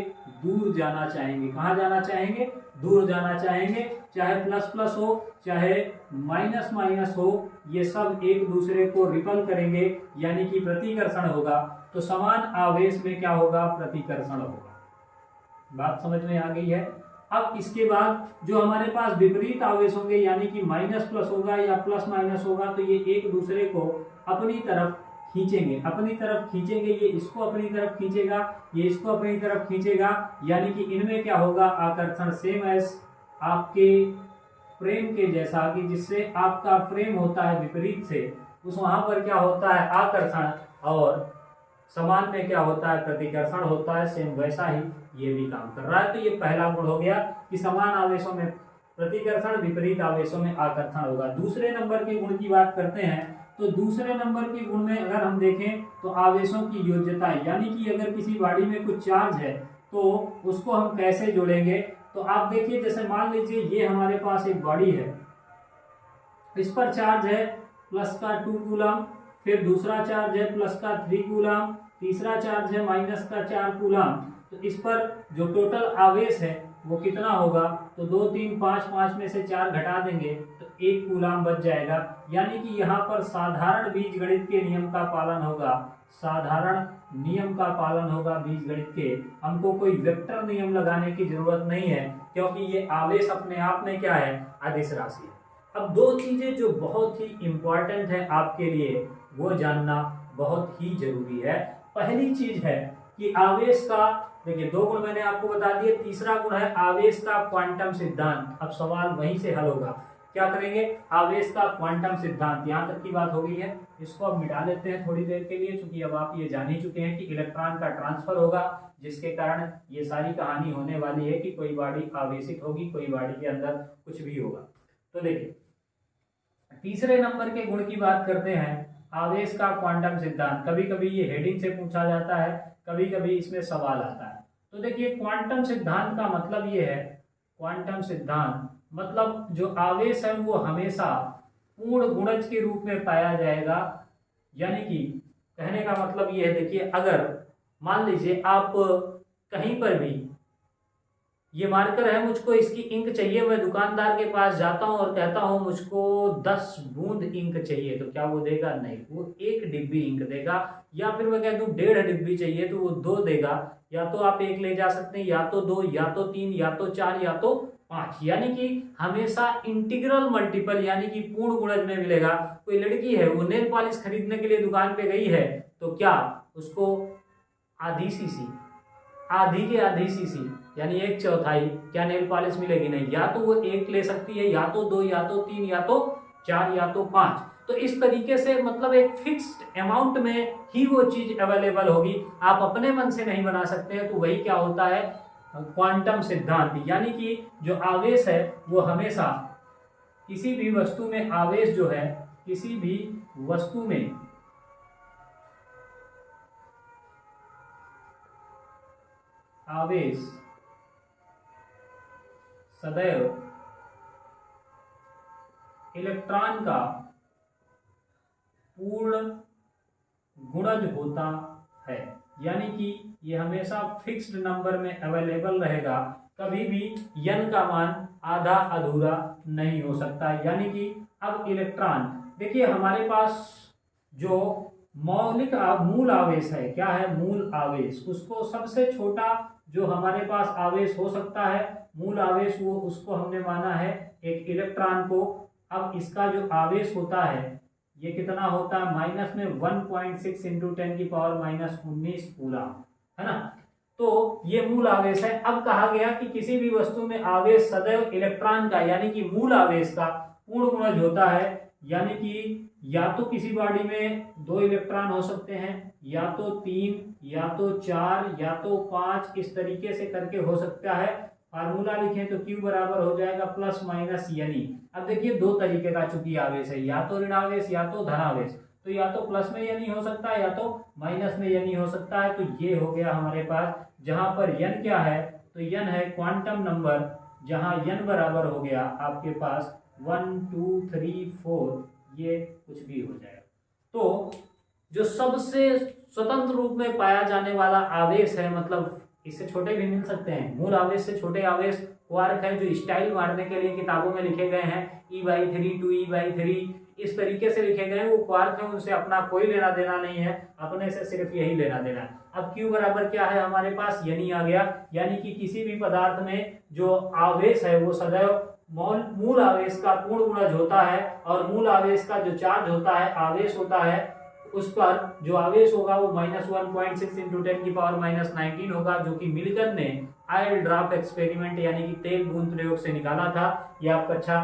दूर जाना चाहेंगे। कहाँ जाना चाहेंगे, दूर जाना चाहेंगे। चाहे प्लस प्लस हो चाहे माइनस माइनस हो, ये सब एक दूसरे को रिपल करेंगे, यानी कि प्रतिकर्षण होगा। तो समान आवेश में क्या होगा, प्रतिकर्षण होगा। बात समझ में आ गई है। अब इसके बाद जो हमारे पास विपरीत आवेश होंगे, यानी कि माइनस प्लस होगा या प्लस माइनस होगा, तो ये एक दूसरे को अपनी तरफ खींचेंगे, अपनी तरफ खींचेंगे। ये इसको अपनी तरफ खींचेगा, ये इसको अपनी तरफ खींचेगा, यानी कि इनमें क्या होगा, आकर्षण। सेम एज आपके फ्रेम के जैसा, कि जिससे आपका फ्रेम होता है विपरीत से, उस वहां पर क्या होता है, आकर्षण, और समान में क्या होता है, प्रतिकर्षण होता है। सेम वैसा ही ये भी काम कर रहा है। तो ये पहला गुण हो गया कि समान आवेशों में प्रतिकर्षण, विपरीत आवेशों में आकर्षण होगा। दूसरे नंबर के गुण की बात करते हैं। तो दूसरे नंबर के गुण में अगर हम देखें तो आवेशों की योज्यता, यानी कि अगर किसी बॉडी में कुछ चार्ज है तो उसको हम कैसे जोड़ेंगे। तो आप देखिए, जैसे मान लीजिए ये हमारे पास एक बॉडी है, इस पर चार्ज है प्लस का 2 कूलम, फिर दूसरा चार्ज है प्लस का 3 कूलम, तीसरा चार्ज है माइनस का 4 कूलम। तो इस पर जो टोटल आवेश है वो कितना होगा, तो 2 3 5, 5 में से 4 घटा देंगे तो 1 कूलम बच जाएगा। यानी कि यहाँ पर साधारण बीजगणित के नियम का पालन होगा, साधारण नियम का पालन होगा बीजगणित के। हमको कोई वेक्टर नियम लगाने की जरूरत नहीं है, क्योंकि ये आवेश अपने आप में क्या है, अदिश राशि है। अब दो चीजें जो बहुत ही इंपॉर्टेंट है आपके लिए, वो जानना बहुत ही जरूरी है। पहली चीज है कि आवेश का, देखिए दो गुण मैंने आपको बता दिए। तीसरा गुण है आवेश का क्वांटम सिद्धांत। अब सवाल वहीं से हल होगा। क्या करेंगे, आवेश का क्वांटम सिद्धांत। यहाँ तक की बात हो गई है, इसको अब मिटा लेते हैं थोड़ी देर के लिए, क्योंकि अब आप ये जान ही चुके हैं कि इलेक्ट्रॉन का ट्रांसफर होगा, जिसके कारण ये सारी कहानी होने वाली है कि कोई बॉडी आवेशित होगी, कोई बॉडी के अंदर कुछ भी होगा। तो देखिए तीसरे नंबर के गुण की बात करते हैं, आवेश का क्वांटम सिद्धांत। कभी कभी ये हेडिंग से पूछा जाता है, कभी कभी इसमें सवाल आता है। तो देखिए क्वांटम सिद्धांत का मतलब ये है, क्वांटम सिद्धांत मतलब जो आवेश है वो हमेशा पूर्ण गुणज के रूप में पाया जाएगा। यानी कि कहने का मतलब ये है, देखिए अगर मान लीजिए आप कहीं पर भी, ये मार्कर है, मुझको इसकी इंक चाहिए, मैं दुकानदार के पास जाता हूं और कहता हूं मुझको 10 बूंद इंक चाहिए, तो क्या वो देगा, नहीं, वो 1 डिब्बी इंक देगा। या फिर मैं कह दूं 1.5 डिब्बी चाहिए तो वो 2 देगा। या तो आप 1 ले जा सकते हैं, या तो 2, या तो 3, या तो 4, या तो 5। यानी कि हमेशा इंटीग्रल मल्टीपल, यानी कि पूर्ण गुणज में मिलेगा। कोई लड़की है, वो नेल पॉलिश खरीदने के लिए दुकान पे गई है, तो क्या उसको आधी सीसी, आधी की आधी सीसी यानी 1/4 क्या नेल पॉलिश मिलेगी, नहीं। या तो वो 1 ले सकती है, या तो 2, या तो 3, या तो 4, या तो 5। तो इस तरीके से मतलब एक फिक्स्ड अमाउंट में ही वो चीज अवेलेबल होगी, आप अपने मन से नहीं बना सकते हैं। तो वही क्या होता है, क्वांटम सिद्धांत, यानी कि जो आवेश है वो हमेशा किसी भी वस्तु में, आवेश जो है किसी भी वस्तु में आवेश सदैव इलेक्ट्रॉन का पूर्ण गुणज होता है, यानी कि ये हमेशा फिक्स्ड नंबर में अवेलेबल रहेगा, कभी भी n का मान आधा अधूरा नहीं हो सकता। यानी कि अब इलेक्ट्रॉन, देखिए हमारे पास जो मौलिक मूल आवेश है, क्या है, मूल आवेश, उसको सबसे छोटा जो हमारे पास आवेश हो सकता है मूल आवेश, वो उसको हमने माना है एक इलेक्ट्रॉन को। अब इसका जो आवेश होता है ये कितना होता है, माइनस में 1.6 इंटू 10 की पावर माइनस 19 कूलम, है ना। तो ये मूल आवेश है। अब कहा गया कि किसी भी वस्तु में आवेश सदैव इलेक्ट्रॉन का, यानी कि मूल आवेश का पूर्ण गुणज होता है, यानी कि या तो किसी बॉडी में 2 इलेक्ट्रॉन हो सकते हैं, या तो 3, या तो 4, या तो 5, इस तरीके से करके हो सकता है। फार्मूला लिखें तो Q बराबर हो जाएगा प्लस माइनस यानी। अब देखिए 2 तरीके का चूंकि आवेश है, या तो ऋण आवेश या तो धन आवेश, तो या तो प्लस में यानी हो सकता है या तो माइनस में यानी हो सकता है। तो ये हो गया हमारे पास, जहां पर n क्या है, तो n है क्वांटम नंबर, जहां n बराबर हो गया आपके पास 1 2 3 4, ये कुछ भी हो जाएगा। तो जो सबसे स्वतंत्र रूप में पाया जाने वाला आवेश है, मतलब इससे छोटे भी मिल सकते हैं, मूल आवेश से छोटे आवेश क्वार्क है, जो स्टाइल मारने के लिए किताबों में लिखे गए हैं, E/3 2E/3 इस तरीके से लिखे गए हैं, वो क्वार्क है, उनसे अपना कोई लेना देना नहीं है, अपने से सिर्फ यही लेना देना है। अब Q बराबर क्या है हमारे पास, यानी आ गया, यानी कि किसी भी पदार्थ में जो आवेश है वो सदैव मूल आवेश का पूर्ण गुणज होता है, और मूल आवेश का जो चार्ज होता है, आवेश होता है, उस पर जो आवेश होगा वो माइनस 1.6 इंटू 10 की पावर माइनस 19 होगा, जो कि मिल्टन ने ऑयल ड्रॉप एक्सपेरिमेंट यानी कि तेल बूंद प्रयोग से निकाला था। ये आप कक्षा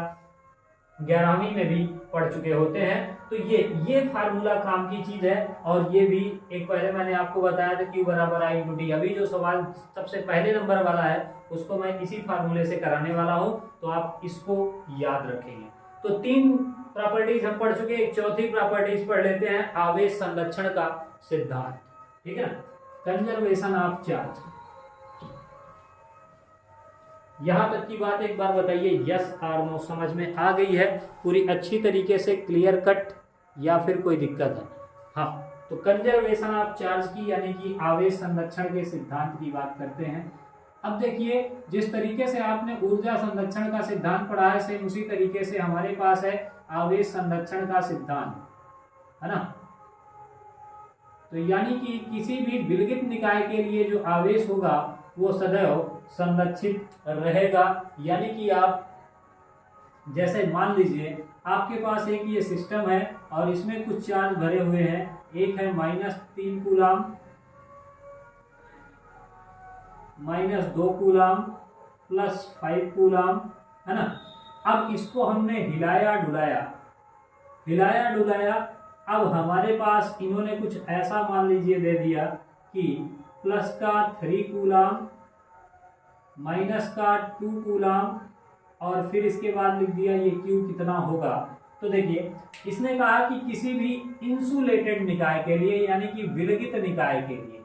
11वीं में भी पढ़ चुके होते हैं। तो ये फार्मूला काम की चीज है, और ये भी एक पहले मैंने आपको बताया था Q बराबर I इंटू डी। अभी जो सवाल सबसे पहले नंबर वाला है उसको मैं इसी फार्मूले से कराने वाला हूं, तो आप इसको याद रखेंगे। तो 3 प्रॉपर्टीज हम पढ़ चुके, एक चौथी प्रॉपर्टीज पढ़ लेते हैं, आवेश संरक्षण का सिद्धांत, ठीक है ना, कंजर्वेशन ऑफ चार्ज। यहां तक की बात एक बार बताइए, यस और नो समझ में आ गई है पूरी अच्छी तरीके से, क्लियर कट, या फिर कोई दिक्कत है? हाँ, तो कंजर्वेशन ऑफ चार्ज की यानी कि आवेश संरक्षण के सिद्धांत की बात करते हैं। अब देखिए, जिस तरीके से आपने ऊर्जा संरक्षण का सिद्धांत पढ़ा है, सेम उसी तरीके से हमारे पास है आवेश संरक्षण का सिद्धांत, है ना। तो यानी कि किसी भी विलगित निकाय के लिए जो आवेश होगा वो सदैव संरक्षित रहेगा। यानी कि आप जैसे मान लीजिए आपके पास एक ये सिस्टम है और इसमें कुछ चार्ज भरे हुए हैं, एक है -3 कूलम, -2 कूलम, +5 कूलम, है ना। अब इसको हमने हिलाया डुलाया, अब हमारे पास इन्होंने कुछ ऐसा मान लीजिए दे दिया कि प्लस का 3 कूलम, माइनस का 2 कूलम, और फिर इसके बाद लिख दिया ये Q कितना होगा। तो देखिए, इसने कहा कि किसी भी इंसुलेटेड निकाय के लिए, यानी कि विलगित निकाय के लिए,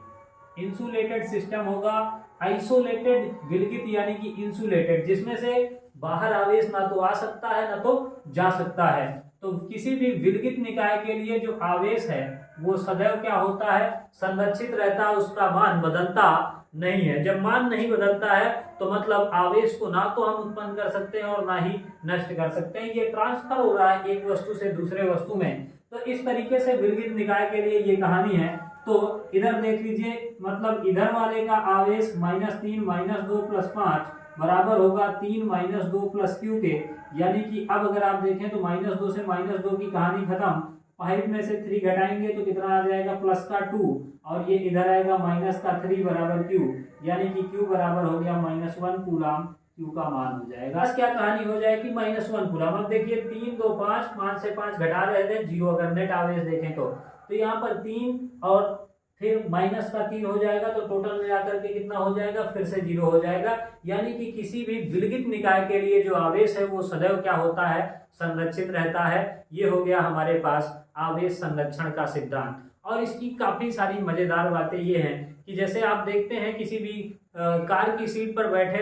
इंसुलेटेड सिस्टम होगा, आइसोलेटेड विलगित यानी कि इंसुलेटेड, जिसमें से बाहर आवेश ना तो आ सकता है ना तो जा सकता है। तो किसी भी विलगित निकाय के लिए जो आवेश है वो सदैव क्या होता है, संरक्षित रहता है, उसका मान बदलता नहीं है। जब मान नहीं बदलता है तो मतलब आवेश को ना तो हम उत्पन्न कर सकते हैं और ना ही नष्ट कर सकते हैं, ये ट्रांसफर हो रहा है एक वस्तु से दूसरे वस्तु में। तो इस तरीके से विलगित निकाय के लिए ये कहानी है। तो इधर देख लीजिए, मतलब इधर वाले का आवेश -3 -2 +5 बराबर होगा 3 -2 + Q के, यानी कि अब अगर आप देखें तो -2 से -2 की कहानी खत्म, 5 में से 3 घटाएंगे तो कितना आ जाएगा, प्लस का 2, और ये इधर आएगा -3 बराबर Q, यानी कि Q बराबर हो गया -1 कूलम Q का मान हो जाएगा। बस क्या कहानी हो जाएगी, -1 कूलम। अब देखिए 3 2 5, 5 से 5 घटा रहे थे 0, अगर नेट आवेश देखें तो यहाँ पर 3 और फिर -3 हो जाएगा, तो टोटल मिलाकर के कितना हो जाएगा, फिर से 0 हो जाएगा। यानी कि किसी भी विलगित निकाय के लिए जो आवेश है वो सदैव क्या होता है, संरक्षित रहता है। ये हो गया हमारे पास आवेश संरक्षण का सिद्धांत। और इसकी काफी सारी मजेदार बातें ये हैं कि जैसे आप देखते हैं किसी भी कार की सीट पर बैठे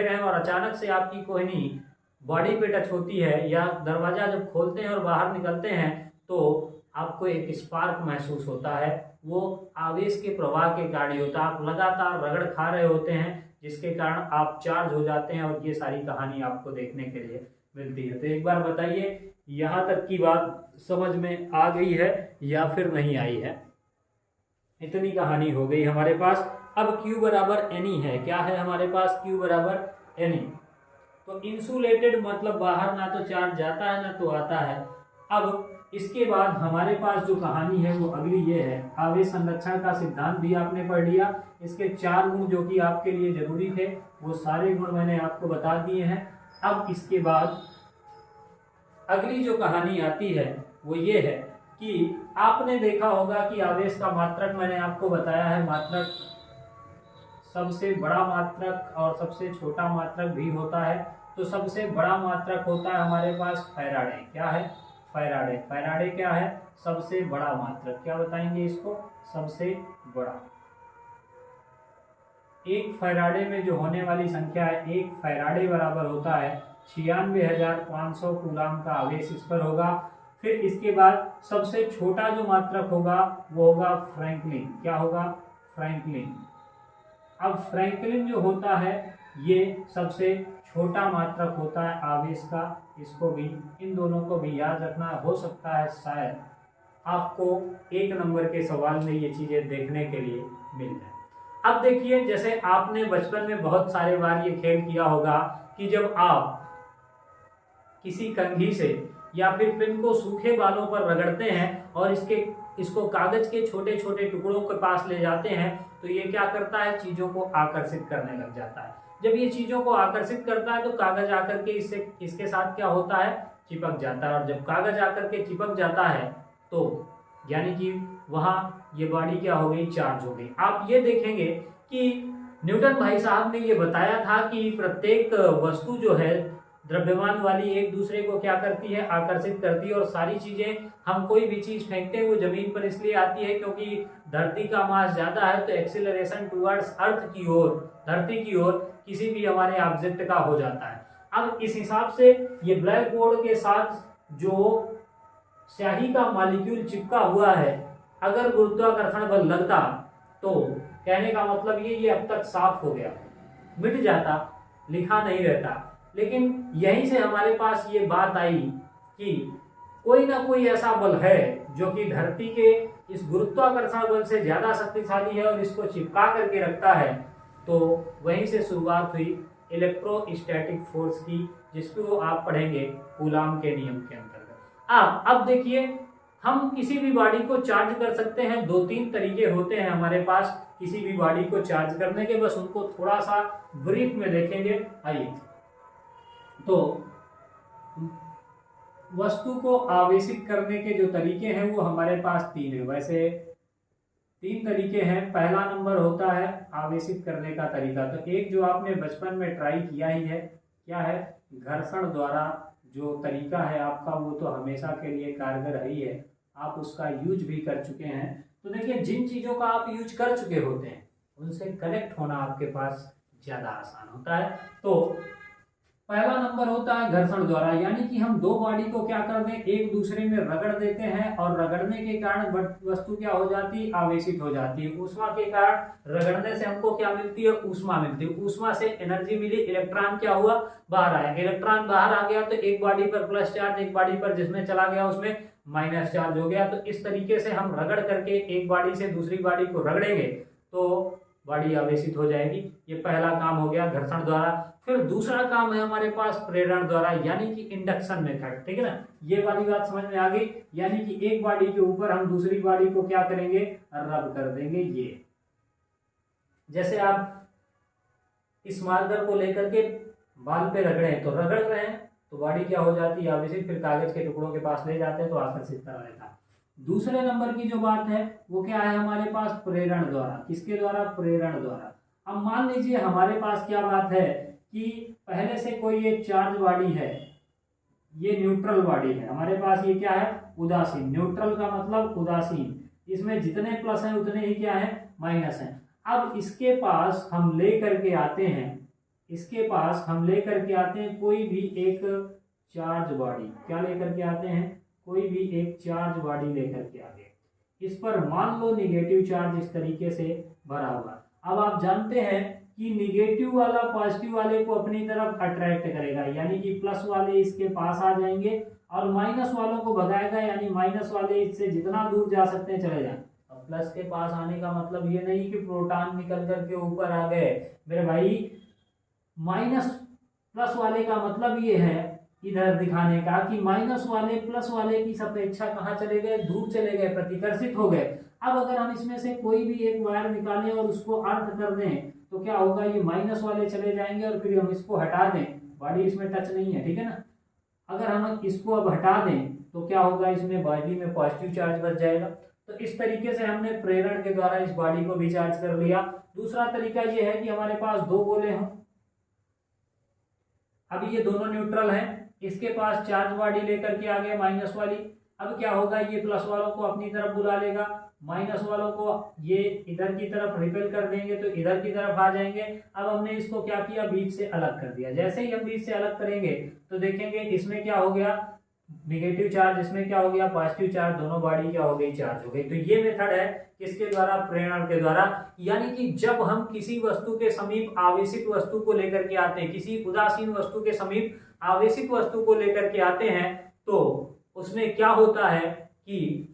रहें और अचानक से आपकी कोहनी बॉडी पे टच होती है, या दरवाजा जब खोलते हैं और बाहर निकलते हैं तो आपको एक स्पार्क महसूस होता है। वो आवेश के प्रवाह के कारण होता है। आप लगातार रगड़ खा रहे होते हैं जिसके कारण आप चार्ज हो जाते हैं, और ये सारी कहानी आपको देखने के लिए मिलती है। तो एक बार बताइए, यहाँ तक की बात समझ में आ गई है या फिर नहीं आई है? इतनी कहानी हो गई हमारे पास। अब Q बराबर Ni है। क्या है हमारे पास? Q बराबर Ni। तो इंसुलेटेड मतलब बाहर ना तो चार्ज जाता है ना तो आता है। अब इसके बाद हमारे पास जो कहानी है वो अगली ये है, आवेश संरक्षण का सिद्धांत भी आपने पढ़ लिया। इसके 4 गुण जो कि आपके लिए जरूरी थे वो सारे गुण मैंने आपको बता दिए हैं। अब इसके बाद अगली जो कहानी आती है वो ये है कि आपने देखा होगा कि आवेश का मात्रक मैंने आपको बताया है। मात्रक, सबसे बड़ा मात्रक और सबसे छोटा मात्रक भी होता है। तो सबसे बड़ा मात्रक होता है हमारे पास फैराडे। क्या है? फैराडे। फैराडे क्या है? सबसे बड़ा मात्रक। क्या बताएंगे इसको? सबसे बड़ा। एक फैराडे में जो होने वाली संख्या है, एक फैराडे बराबर होता है 96,500 कूलम का आवेश इस पर होगा। फिर इसके बाद सबसे छोटा जो मात्रक होगा वो होगा फ्रैंकलिन। क्या होगा? फ्रैंकलिन। अब फ्रैंकलिन जो होता है ये सबसे छोटा मात्रक होता है आवेश का। इसको भी, इन दोनों को भी याद रखना। हो सकता है शायद आपको 1 नंबर के सवाल में ये चीजें देखने के लिए मिल जाए। अब देखिए, जैसे आपने बचपन में बहुत सारे बार ये खेल किया होगा कि जब आप किसी कंघी से या फिर पेन को सूखे बालों पर रगड़ते हैं और इसको कागज के छोटे छोटे टुकड़ों के पास ले जाते हैं तो ये क्या करता है, चीजों को आकर्षित करने लग जाता है। जब ये चीजों को आकर्षित करता है तो कागज आकर के इसके साथ क्या होता है, चिपक जाता है। और जब कागज आकर के चिपक जाता है तो यानी कि वहां ये बॉडी क्या हो गई, चार्ज हो गई। आप ये देखेंगे कि न्यूटन भाई साहब ने ये बताया था कि प्रत्येक वस्तु जो है द्रव्यमान वाली एक दूसरे को क्या करती है, आकर्षित करती है। और सारी चीजें, हम कोई भी चीज फेंकते हैं वो जमीन पर इसलिए आती है क्योंकि धरती का मास ज्यादा है, तो एक्सीलरेशन टुवर्ड्स अर्थ की ओर, धरती की ओर किसी भी हमारे ऑब्जेक्ट का हो जाता है। अब इस हिसाब से ये ब्लैक बोर्ड के साथ जो स्याही का मॉलिक्यूल चिपका हुआ है, अगर गुरुत्वाकर्षण बल लगता तो कहने का मतलब ये अब तक साफ हो गया, मिट जाता, लिखा नहीं रहता। लेकिन यहीं से हमारे पास ये बात आई कि कोई ना कोई ऐसा बल है जो कि धरती के इस गुरुत्वाकर्षण बल से ज्यादा शक्तिशाली है और इसको चिपका करके रखता है। तो वहीं से शुरुआत हुई इलेक्ट्रोस्टैटिक फोर्स की, जिसको आप पढ़ेंगे कूलाम के नियम के अंतर्गत। अब देखिए, हम किसी भी बॉडी को चार्ज कर सकते हैं। 2-3 तरीके होते हैं हमारे पास किसी भी बॉडी को चार्ज करने के, बस उनको थोड़ा सा ब्रीफ में देखेंगे। आइए, तो वस्तु को आवेशित करने के जो तरीके हैं वो हमारे पास 3 है। वैसे 3 तरीके हैं। पहला नंबर होता है आवेशित करने का तरीका। तो एक जो आपने बचपन में ट्राई किया ही है, क्या है, घर्षण द्वारा जो तरीका है आपका, वो तो हमेशा के लिए कारगर ही है, आप उसका यूज भी कर चुके हैं। तो देखिए, जिन चीज़ों का आप यूज कर चुके होते हैं उनसे कनेक्ट होना आपके पास ज़्यादा आसान होता है। तो पहला नंबर होता है घर्षण द्वारा, यानी कि हम 2 बॉडी को क्या कर दें, एक दूसरे में रगड़ देते हैं और रगड़ने के कारण वस्तु क्या हो जाती है, आवेशित हो जाती है। ऊष्मा के कारण रगड़ने से हमको क्या मिलती है, ऊष्मा मिलती है। ऊष्मा से एनर्जी मिली, इलेक्ट्रॉन क्या हुआ, बाहर आया। इलेक्ट्रॉन बाहर आ गया तो एक बॉडी पर प्लस चार्ज, एक बॉडी पर जिसमें चला गया उसमें माइनस चार्ज हो गया। तो इस तरीके से हम रगड़ करके एक बॉडी से दूसरी बॉडी को रगड़ेंगे तो बॉडी आवेशित हो जाएगी। ये पहला काम हो गया घर्षण द्वारा। फिर दूसरा काम है हमारे पास प्रेरण द्वारा, यानी कि इंडक्शन मेथड। ठीक है ना, ये वाली बात समझ में आ गई। यानी कि एक बॉडी के ऊपर हम दूसरी बॉडी को क्या करेंगे, रब कर देंगे। ये जैसे आप इस मार्कर को लेकर के बाल पे रगड़े तो रगड़ रहे हैं तो बॉडी क्या हो जाती है आवेशित, फिर कागज के टुकड़ों के पास ले जाते हैं तो आकर्षित कर रहता है। दूसरे नंबर की जो बात है वो क्या है हमारे पास, प्रेरण द्वारा। किसके द्वारा, प्रेरण द्वारा। अब मान लीजिए हमारे पास क्या बात है कि पहले से कोई एक चार्ज बॉडी है, ये न्यूट्रल बॉडी है हमारे पास, ये क्या है, उदासीन। न्यूट्रल का मतलब उदासीन, इसमें जितने प्लस हैं उतने ही क्या है, माइनस हैं। अब इसके पास हम ले करके आते हैं, इसके पास हम ले करके आते हैं कोई भी एक चार्ज बॉडी। क्या लेकर के आते हैं, कोई भी एक चार्ज बॉडी लेकर के आ गए। इस पर मान लो निगेटिव चार्ज इस तरीके से भरा हुआ। अब आप जानते हैं कि निगेटिव वाला पॉजिटिव वाले को अपनी तरफ अट्रैक्ट करेगा, यानी कि प्लस वाले इसके पास आ जाएंगे और माइनस वालों को भगाएगा, यानी माइनस वाले इससे जितना दूर जा सकते हैं चले जाएं। अब प्लस के पास आने का मतलब ये नहीं कि प्रोटॉन निकल करके ऊपर आ गए मेरे भाई। माइनस प्लस वाले का मतलब ये है इधर दिखाने का कि माइनस वाले प्लस वाले की अपेक्षा कहाँ चले गए, दूर चले गए, प्रतिकर्षित हो गए। अब अगर हम इसमें से कोई भी एक वायर निकालें और उसको अर्थ कर दें तो क्या होगा, ये माइनस वाले चले जाएंगे और फिर हम इसको हटा दें, बॉडी इसमें टच नहीं है, ठीक है ना। अगर हम इसको अब हटा दें तो क्या होगा, इसमें बॉडी में पॉजिटिव चार्ज बच जाएगा। तो इस तरीके से हमने प्रेरण के द्वारा इस बॉडी को भी चार्ज कर लिया। दूसरा तरीका यह है कि हमारे पास दो गोले हों, अभी ये दोनों न्यूट्रल हैं, इसके पास चार्ज बॉडी लेकर के आ गए माइनस वाली। अब क्या होगा, ये प्लस वालों को अपनी तरफ बुला लेगा, माइनस वालों को ये इधर की तरफ रिपेल कर देंगे तो इधर की तरफ आ जाएंगे। अब हमने इसको क्या किया, बीच से अलग कर दिया। जैसे ही हम बीच से अलग करेंगे तो देखेंगे इसमें क्या हो गया, निगेटिव चार्ज, इसमें क्या हो गया, पॉजिटिव चार्ज, दोनों बॉडी क्या हो गई, चार्ज हो गई। तो ये मेथड है किसके द्वारा, प्रेरण के द्वारा। यानी कि जब हम किसी वस्तु के समीप आवेशित वस्तु को लेकर के आते हैं, किसी उदासीन वस्तु के समीप आवेशित वस्तु को लेकर के आते हैं तो उसमें क्या होता है कि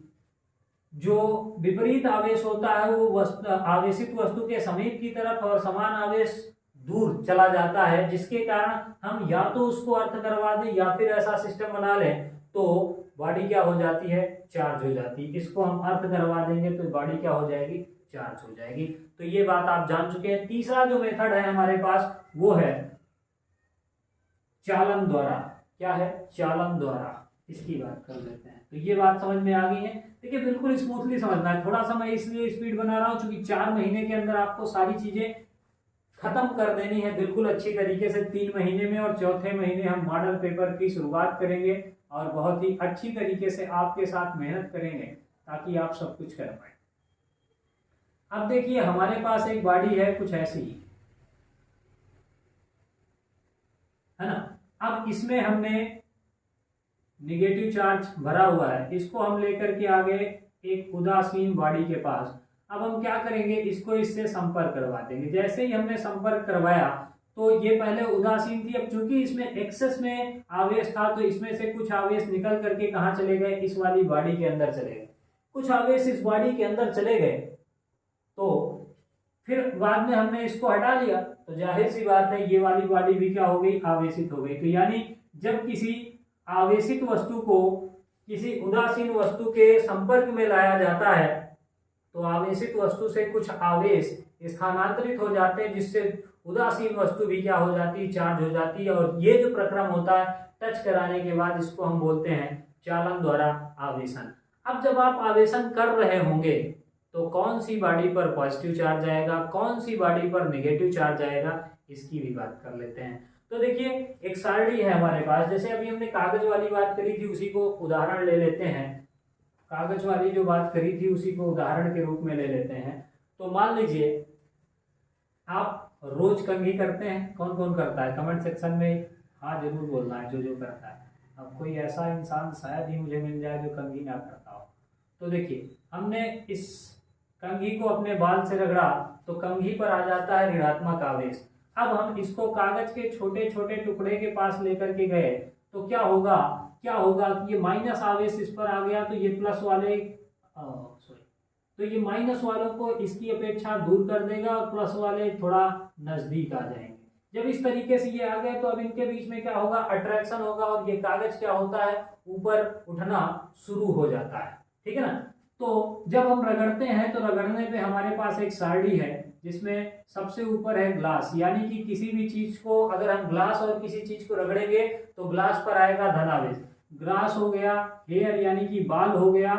जो विपरीत आवेश होता है वो आवेशित वस्तु के समीप की तरफ और समान आवेश दूर चला जाता है, जिसके कारण हम या तो उसको अर्थ करवा दें या फिर ऐसा सिस्टम बना लें तो बॉडी क्या हो जाती है, चार्ज हो जाती है। इसको हम अर्थ करवा देंगे तो बॉडी क्या हो जाएगी, चार्ज हो जाएगी। तो ये बात आप जान चुके हैं। तीसरा जो मेथड है हमारे पास वो है चालन द्वारा। क्या है, चालन द्वारा। इसकी बात कर लेते हैं। तो ये बात समझ में आ गई है। देखिए बिल्कुल स्मूथली समझना है, थोड़ा सा मैं इसलिए स्पीड बना रहा हूं क्योंकि 4 महीने के अंदर आपको सारी चीजें खत्म कर देनी है बिल्कुल अच्छी तरीके से 3 महीने में, और चौथे महीने हम मॉडल पेपर की शुरुआत करेंगे और बहुत ही अच्छी तरीके से आपके साथ मेहनत करेंगे ताकि आप सब कुछ कर पाए। अब देखिए हमारे पास एक बॉडी है कुछ ऐसी, है ना। अब इसमें हमने निगेटिव चार्ज भरा हुआ है, इसको हम लेकर के आगे एक उदासीन बॉडी के पास। अब हम क्या करेंगे, इसको इससे संपर्क करवा देंगे। जैसे ही हमने संपर्क करवाया तो ये पहले उदासीन थी, अब चूंकि इसमें एक्सेस में आवेश था तो इसमें से कुछ आवेश निकल करके कहाँ चले गए, इस वाली बॉडी के अंदर चले गए। कुछ आवेश इस बॉडी के अंदर चले गए तो फिर बाद में हमने इसको हटा लिया तो जाहिर सी बात है ये वाली बॉडी भी क्या हो गई, आवेशित हो गई। तो यानी जब किसी आवेशित वस्तु को किसी उदासीन वस्तु के संपर्क में लाया जाता है तो आवेशित वस्तु से कुछ आवेश स्थानांतरित हो जाते हैं, जिससे उदासीन वस्तु भी क्या हो जाती है, चार्ज हो जाती है। और ये जो प्रक्रम होता है टच कराने के बाद इसको हम बोलते हैं चालन द्वारा आवेशन। अब जब आप आवेशन कर रहे होंगे तो कौन सी बॉडी पर पॉजिटिव चार्ज आएगा, कौन सी बॉडी पर नेगेटिव चार्ज आएगा, इसकी भी बात कर लेते हैं। तो देखिए एक सारणी है हमारे पास, जैसे अभी हमने कागज वाली बात करी थी उसी को उदाहरण ले लेते हैं। कागज वाली जो बात करी थी उसी को उदाहरण के रूप में ले लेते हैं। तो मान लीजिए आप रोज कंघी करते हैं, कौन कौन करता है कमेंट सेक्शन में हाँ जरूर बोलना है जो जो करता है। अब कोई ऐसा इंसान शायद ही मुझे मिल जाए जो कंघी ना करता हो। तो देखिए हमने इस कंघी को अपने बाल से रगड़ा तो कंघी पर आ जाता है ऋणात्मक आवेश। अब हम इसको कागज के छोटे छोटे टुकड़े के पास लेकर के गए तो क्या होगा कि ये माइनस आवेश इस पर आ गया तो ये प्लस वाले तो ये माइनस वालों को इसकी अपेक्षा दूर कर देगा और प्लस वाले थोड़ा नजदीक आ जाएंगे। जब इस तरीके से ये आ गए तो अब इनके बीच में क्या होगा, अट्रैक्शन होगा और ये कागज क्या होता है, ऊपर उठना शुरू हो जाता है, ठीक है ना। तो जब हम रगड़ते हैं तो रगड़ने पे हमारे पास एक सारणी है, जिसमें सबसे ऊपर है ग्लास, यानी कि किसी भी चीज को अगर हम ग्लास और किसी चीज को रगड़ेंगे तो ग्लास पर आएगा धनावेश। ग्लास हो गया, हेयर यानी कि बाल हो गया,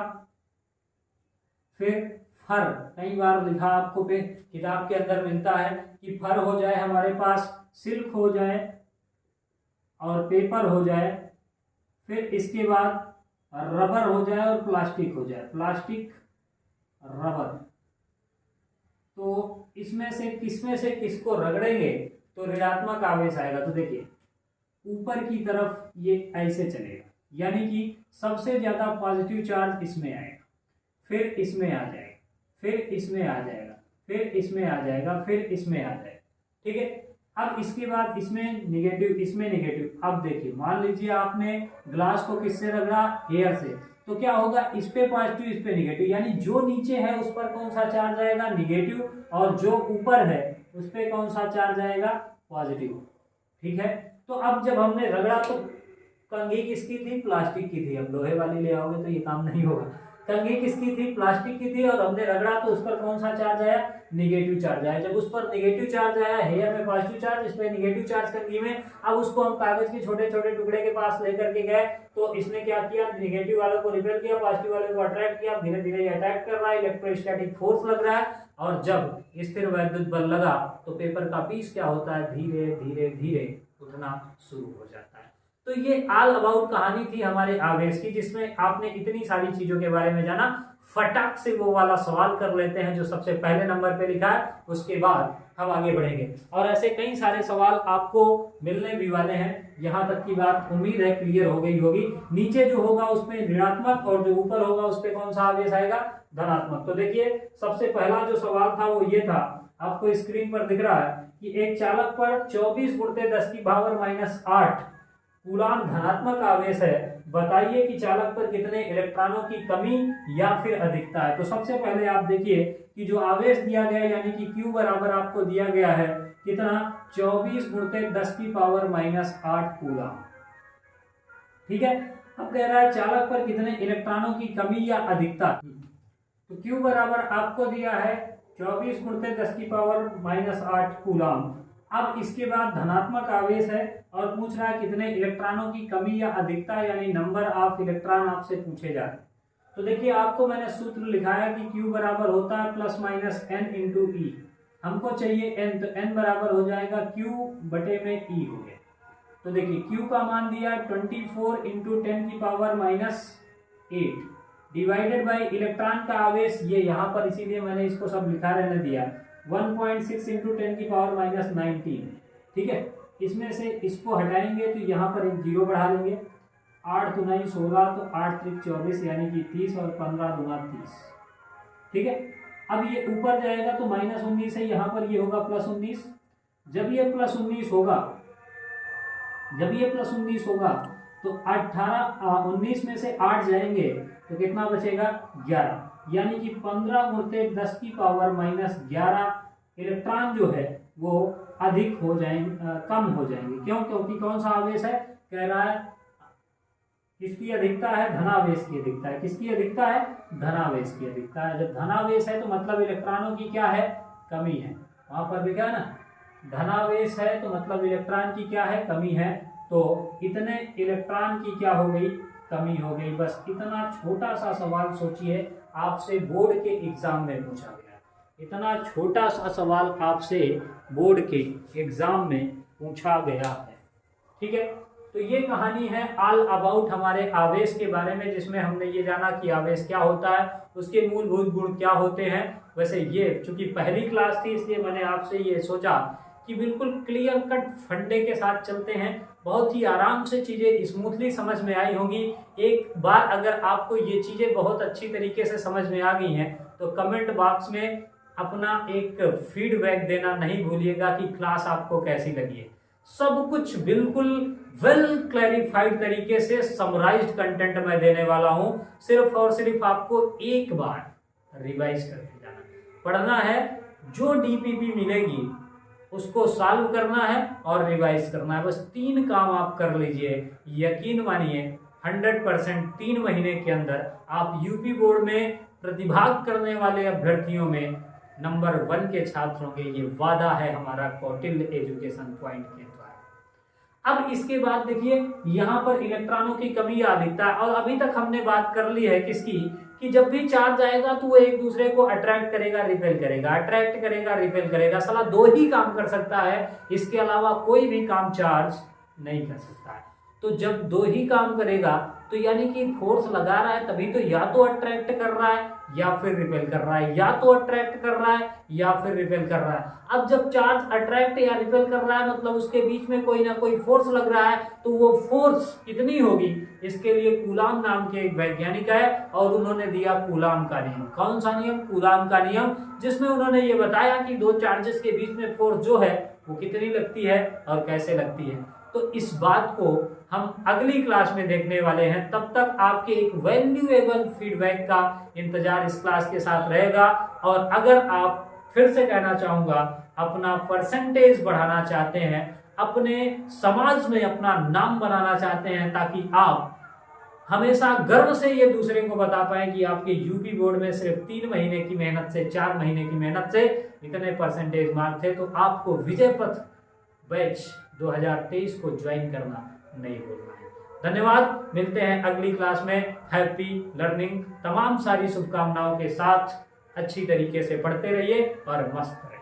फिर फर, कई बार लिखा आपको पे किताब के अंदर मिलता है कि फर हो जाए हमारे पास, सिल्क हो जाए और पेपर हो जाए, फिर इसके बाद रबर हो जाए और प्लास्टिक हो जाए, प्लास्टिक रबर। तो इसमें से किसमें से किसको रगड़ेंगे तो ऋणात्मक आवेश आएगा। तो देखिए ऊपर की तरफ ये ऐसे चलेगा, यानी कि सबसे ज्यादा पॉजिटिव चार्ज इसमें आएगा, फिर इसमें आ जाएगा, फिर इसमें आ जाएगा, फिर इसमें आ जाएगा, फिर इसमें आ जाएगा। ठीक है, अब इसके बाद इसमें निगेटिव, इसमें निगेटिव। अब देखिए मान लीजिए आपने ग्लास को किससे रगड़ा, एयर से, तो क्या होगा, इस पे पॉजिटिव इस पे निगेटिव, यानी जो नीचे है उस पर कौन सा चार्ज आएगा, निगेटिव, और जो ऊपर है उस पे कौन सा चार्ज आएगा, पॉजिटिव। ठीक है, तो अब जब हमने रगड़ा तो कंघी किसकी थी, प्लास्टिक की थी। अब लोहे वाली ले आओगे तो ये काम नहीं होगा। कंघी किसकी थी, प्लास्टिक की थी, और हमने रगड़ा तो उस पर कौन सा चार्ज आया, निगेटिव चार्ज आया। जब उस पर निगेटिव चार्ज आया, हेयर में पॉजिटिव चार्ज, इस पे निगेटिव चार्ज कंघी में, अब उसको हम कागज के छोटे छोटे टुकड़े के पास लेकर के गए तो इसने क्या किया, निगेटिव वालों को रिपेल किया, पॉजिटिव वालों को अट्रैक्ट किया। धीरे धीरे ये अटैक कर रहा है, इलेक्ट्रोस्टैटिक फोर्स लग रहा है, और जब स्थिर वैद्युत बल लगा तो पेपर का पीस क्या होता है, धीरे धीरे धीरे उठना शुरू हो जाता है। तो ये ऑल अबाउट कहानी थी हमारे आवेश की, जिसमें आपने इतनी सारी चीजों के बारे में जाना। फटाक से वो वाला सवाल कर लेते हैं जो सबसे पहले नंबर पे लिखा है, उसके बाद हम आगे बढ़ेंगे। और ऐसे कई सारे सवाल आपको मिलने भी वाले हैं। यहाँ तक की बात उम्मीद है क्लियर हो गई होगी। नीचे जो होगा उसमें ऋणात्मक और जो ऊपर होगा उस पर कौन सा आवेश आएगा, धनात्मक। तो देखिए सबसे पहला जो सवाल था वो ये था, आपको स्क्रीन पर दिख रहा है कि एक चालक पर 24 × 10⁻⁸ कूलाम धनात्मक आवेश है, बताइए कि चालक पर कितने इलेक्ट्रॉनों की कमी या फिर अधिकता है। तो सबसे पहले आप देखिए कि जो आवेश दिया गया है, यानी कि Q बराबर आपको दिया गया है कितना, 24 × 10⁻⁸ कूलाम। ठीक है, अब कह रहा है चालक पर कितने इलेक्ट्रॉनों की कमी या अधिकता। तो Q बराबर आपको दिया है 24 × 10⁻⁸ कूलाम। अब इसके बाद धनात्मक आवेश है और पूछ रहा है कितने इलेक्ट्रॉनों की कमी या अधिकता, यानी नंबर ऑफ इलेक्ट्रॉन आपसे पूछे जा रहे हैं। तो देखिए आपको मैंने सूत्र लिखा है कि Q बराबर होता है +-n × E। हमको चाहिए n, तो n बराबर हो जाएगा Q बटे में E हो गया। तो देखिए Q का मान दिया 24 × 10⁻⁸ डिवाइडेड बाई इलेक्ट्रॉन का आवेश, ये यहाँ पर इसीलिए मैंने इसको सब लिखा रहने दिया, 1.6 × 10⁻⁹। ठीक है, इसमें से इसको हटाएंगे तो यहाँ पर एक जीरो बढ़ा लेंगे, 8 × 9 = 16, तो 8 × 3 = 24 यानी कि 30, और 15 × 2 = 30। ठीक है, अब ये ऊपर जाएगा तो -19 है, यहाँ पर ये होगा +19। जब ये +19 होगा, जब ये +19 होगा तो 19 में से 8 जाएंगे तो कितना बचेगा, 11, यानी कि 15 × 10⁻⁻11 इलेक्ट्रॉन जो है वो अधिक हो जाएंगे, कम हो जाएंगे। क्यों, क्योंकि कौन सा आवेश है, कह रहा है किसकी अधिकता है, धनावेश की अधिकता है। किसकी अधिकता है, धनावेश की अधिकता है। जब धनावेश है तो मतलब इलेक्ट्रॉनों की क्या है, कमी है। वहां पर लिखा है ना, धनावेश है तो मतलब इलेक्ट्रॉन की क्या है, कमी है। तो इतने इलेक्ट्रॉन की क्या हो गई, कमी हो गई। बस इतना छोटा सा सवाल सोचिए, आपसे बोर्ड के एग्जाम में पूछा गया। इतना छोटा सा सवाल आपसे बोर्ड के एग्जाम में पूछा गया है। ठीक है, तो ये कहानी है ऑल अबाउट हमारे आवेश के बारे में, जिसमें हमने ये जाना कि आवेश क्या होता है, उसके मूलभूत गुण क्या होते हैं। वैसे ये चूंकि पहली क्लास थी इसलिए मैंने आपसे ये सोचा कि बिल्कुल क्लियर कट फंडे के साथ चलते हैं, बहुत ही आराम से चीज़ें स्मूथली समझ में आई होंगी। एक बार अगर आपको ये चीज़ें बहुत अच्छी तरीके से समझ में आ गई हैं तो कमेंट बॉक्स में अपना एक फीडबैक देना नहीं भूलिएगा कि क्लास आपको कैसी लगी है। सब कुछ बिल्कुल वेल क्लैरिफाइड तरीके से समराइज्ड कंटेंट मैं देने वाला हूं। सिर्फ और सिर्फ आपको एक बार रिवाइज करके जाना, पढ़ना है, जो डीपीपी मिलेगी उसको सॉल्व करना है और रिवाइज करना है। बस 3 काम आप कर लीजिए, यकीन मानिए 100% 3 महीने के अंदर आप यूपी बोर्ड में प्रतिभाग करने वाले अभ्यर्थियों में नंबर 1 के छात्र होंगे, ये वादा है हमारा कौटिल्य एजुकेशन पॉइंट के द्वारा। अब इसके बाद देखिए यहाँ पर इलेक्ट्रॉनों की कमी अधिकता है, और अभी तक हमने बात कर ली है किसकी, कि जब भी चार्ज आएगा तो वो एक दूसरे को अट्रैक्ट करेगा, रिपेल करेगा, अट्रैक्ट करेगा, रिपेल करेगा। साला 2 ही काम कर सकता है, इसके अलावा कोई भी काम चार्ज नहीं कर सकता है। तो जब 2 ही काम करेगा तो यानी कि फोर्स लगा रहा है, तभी तो या तो अट्रैक्ट कर रहा है या फिर रिपेल कर रहा है, या तो अट्रैक्ट कर रहा है या फिर रिपेल कर रहा है। अब जब चार्ज अट्रैक्ट या रिपेल कर रहा है मतलब उसके बीच में कोई ना कोई फोर्स लग रहा है, तो वो फोर्स कितनी होगी, इसके लिए कूलाम नाम के एक वैज्ञानिक है और उन्होंने दिया कूलाम का नियम। कौन सा नियम? कूलाम का नियम, जिसमें उन्होंने ये बताया कि 2 चार्जेस के बीच में फोर्स जो है वो कितनी लगती है और कैसे लगती है। तो इस बात को हम अगली क्लास में देखने वाले हैं। तब तक आपके एक वैल्यूएबल फीडबैक का इंतजार इस क्लास के साथ रहेगा। और अगर आप, फिर से कहना चाहूंगा, अपना परसेंटेज बढ़ाना चाहते हैं, अपने समाज में अपना नाम बनाना चाहते हैं, ताकि आप हमेशा गर्व से ये दूसरे को बता पाए कि आपके यूपी बोर्ड में सिर्फ 3 महीने की मेहनत से, 4 महीने की मेहनत से इतने परसेंटेज मार्क थे, तो आपको विजय पथ बैच 2023 को ज्वाइन करना नहीं भूलना है। धन्यवाद, मिलते हैं अगली क्लास में। हैप्पी लर्निंग, तमाम सारी शुभकामनाओं के साथ अच्छी तरीके से पढ़ते रहिए और मस्त रहिए।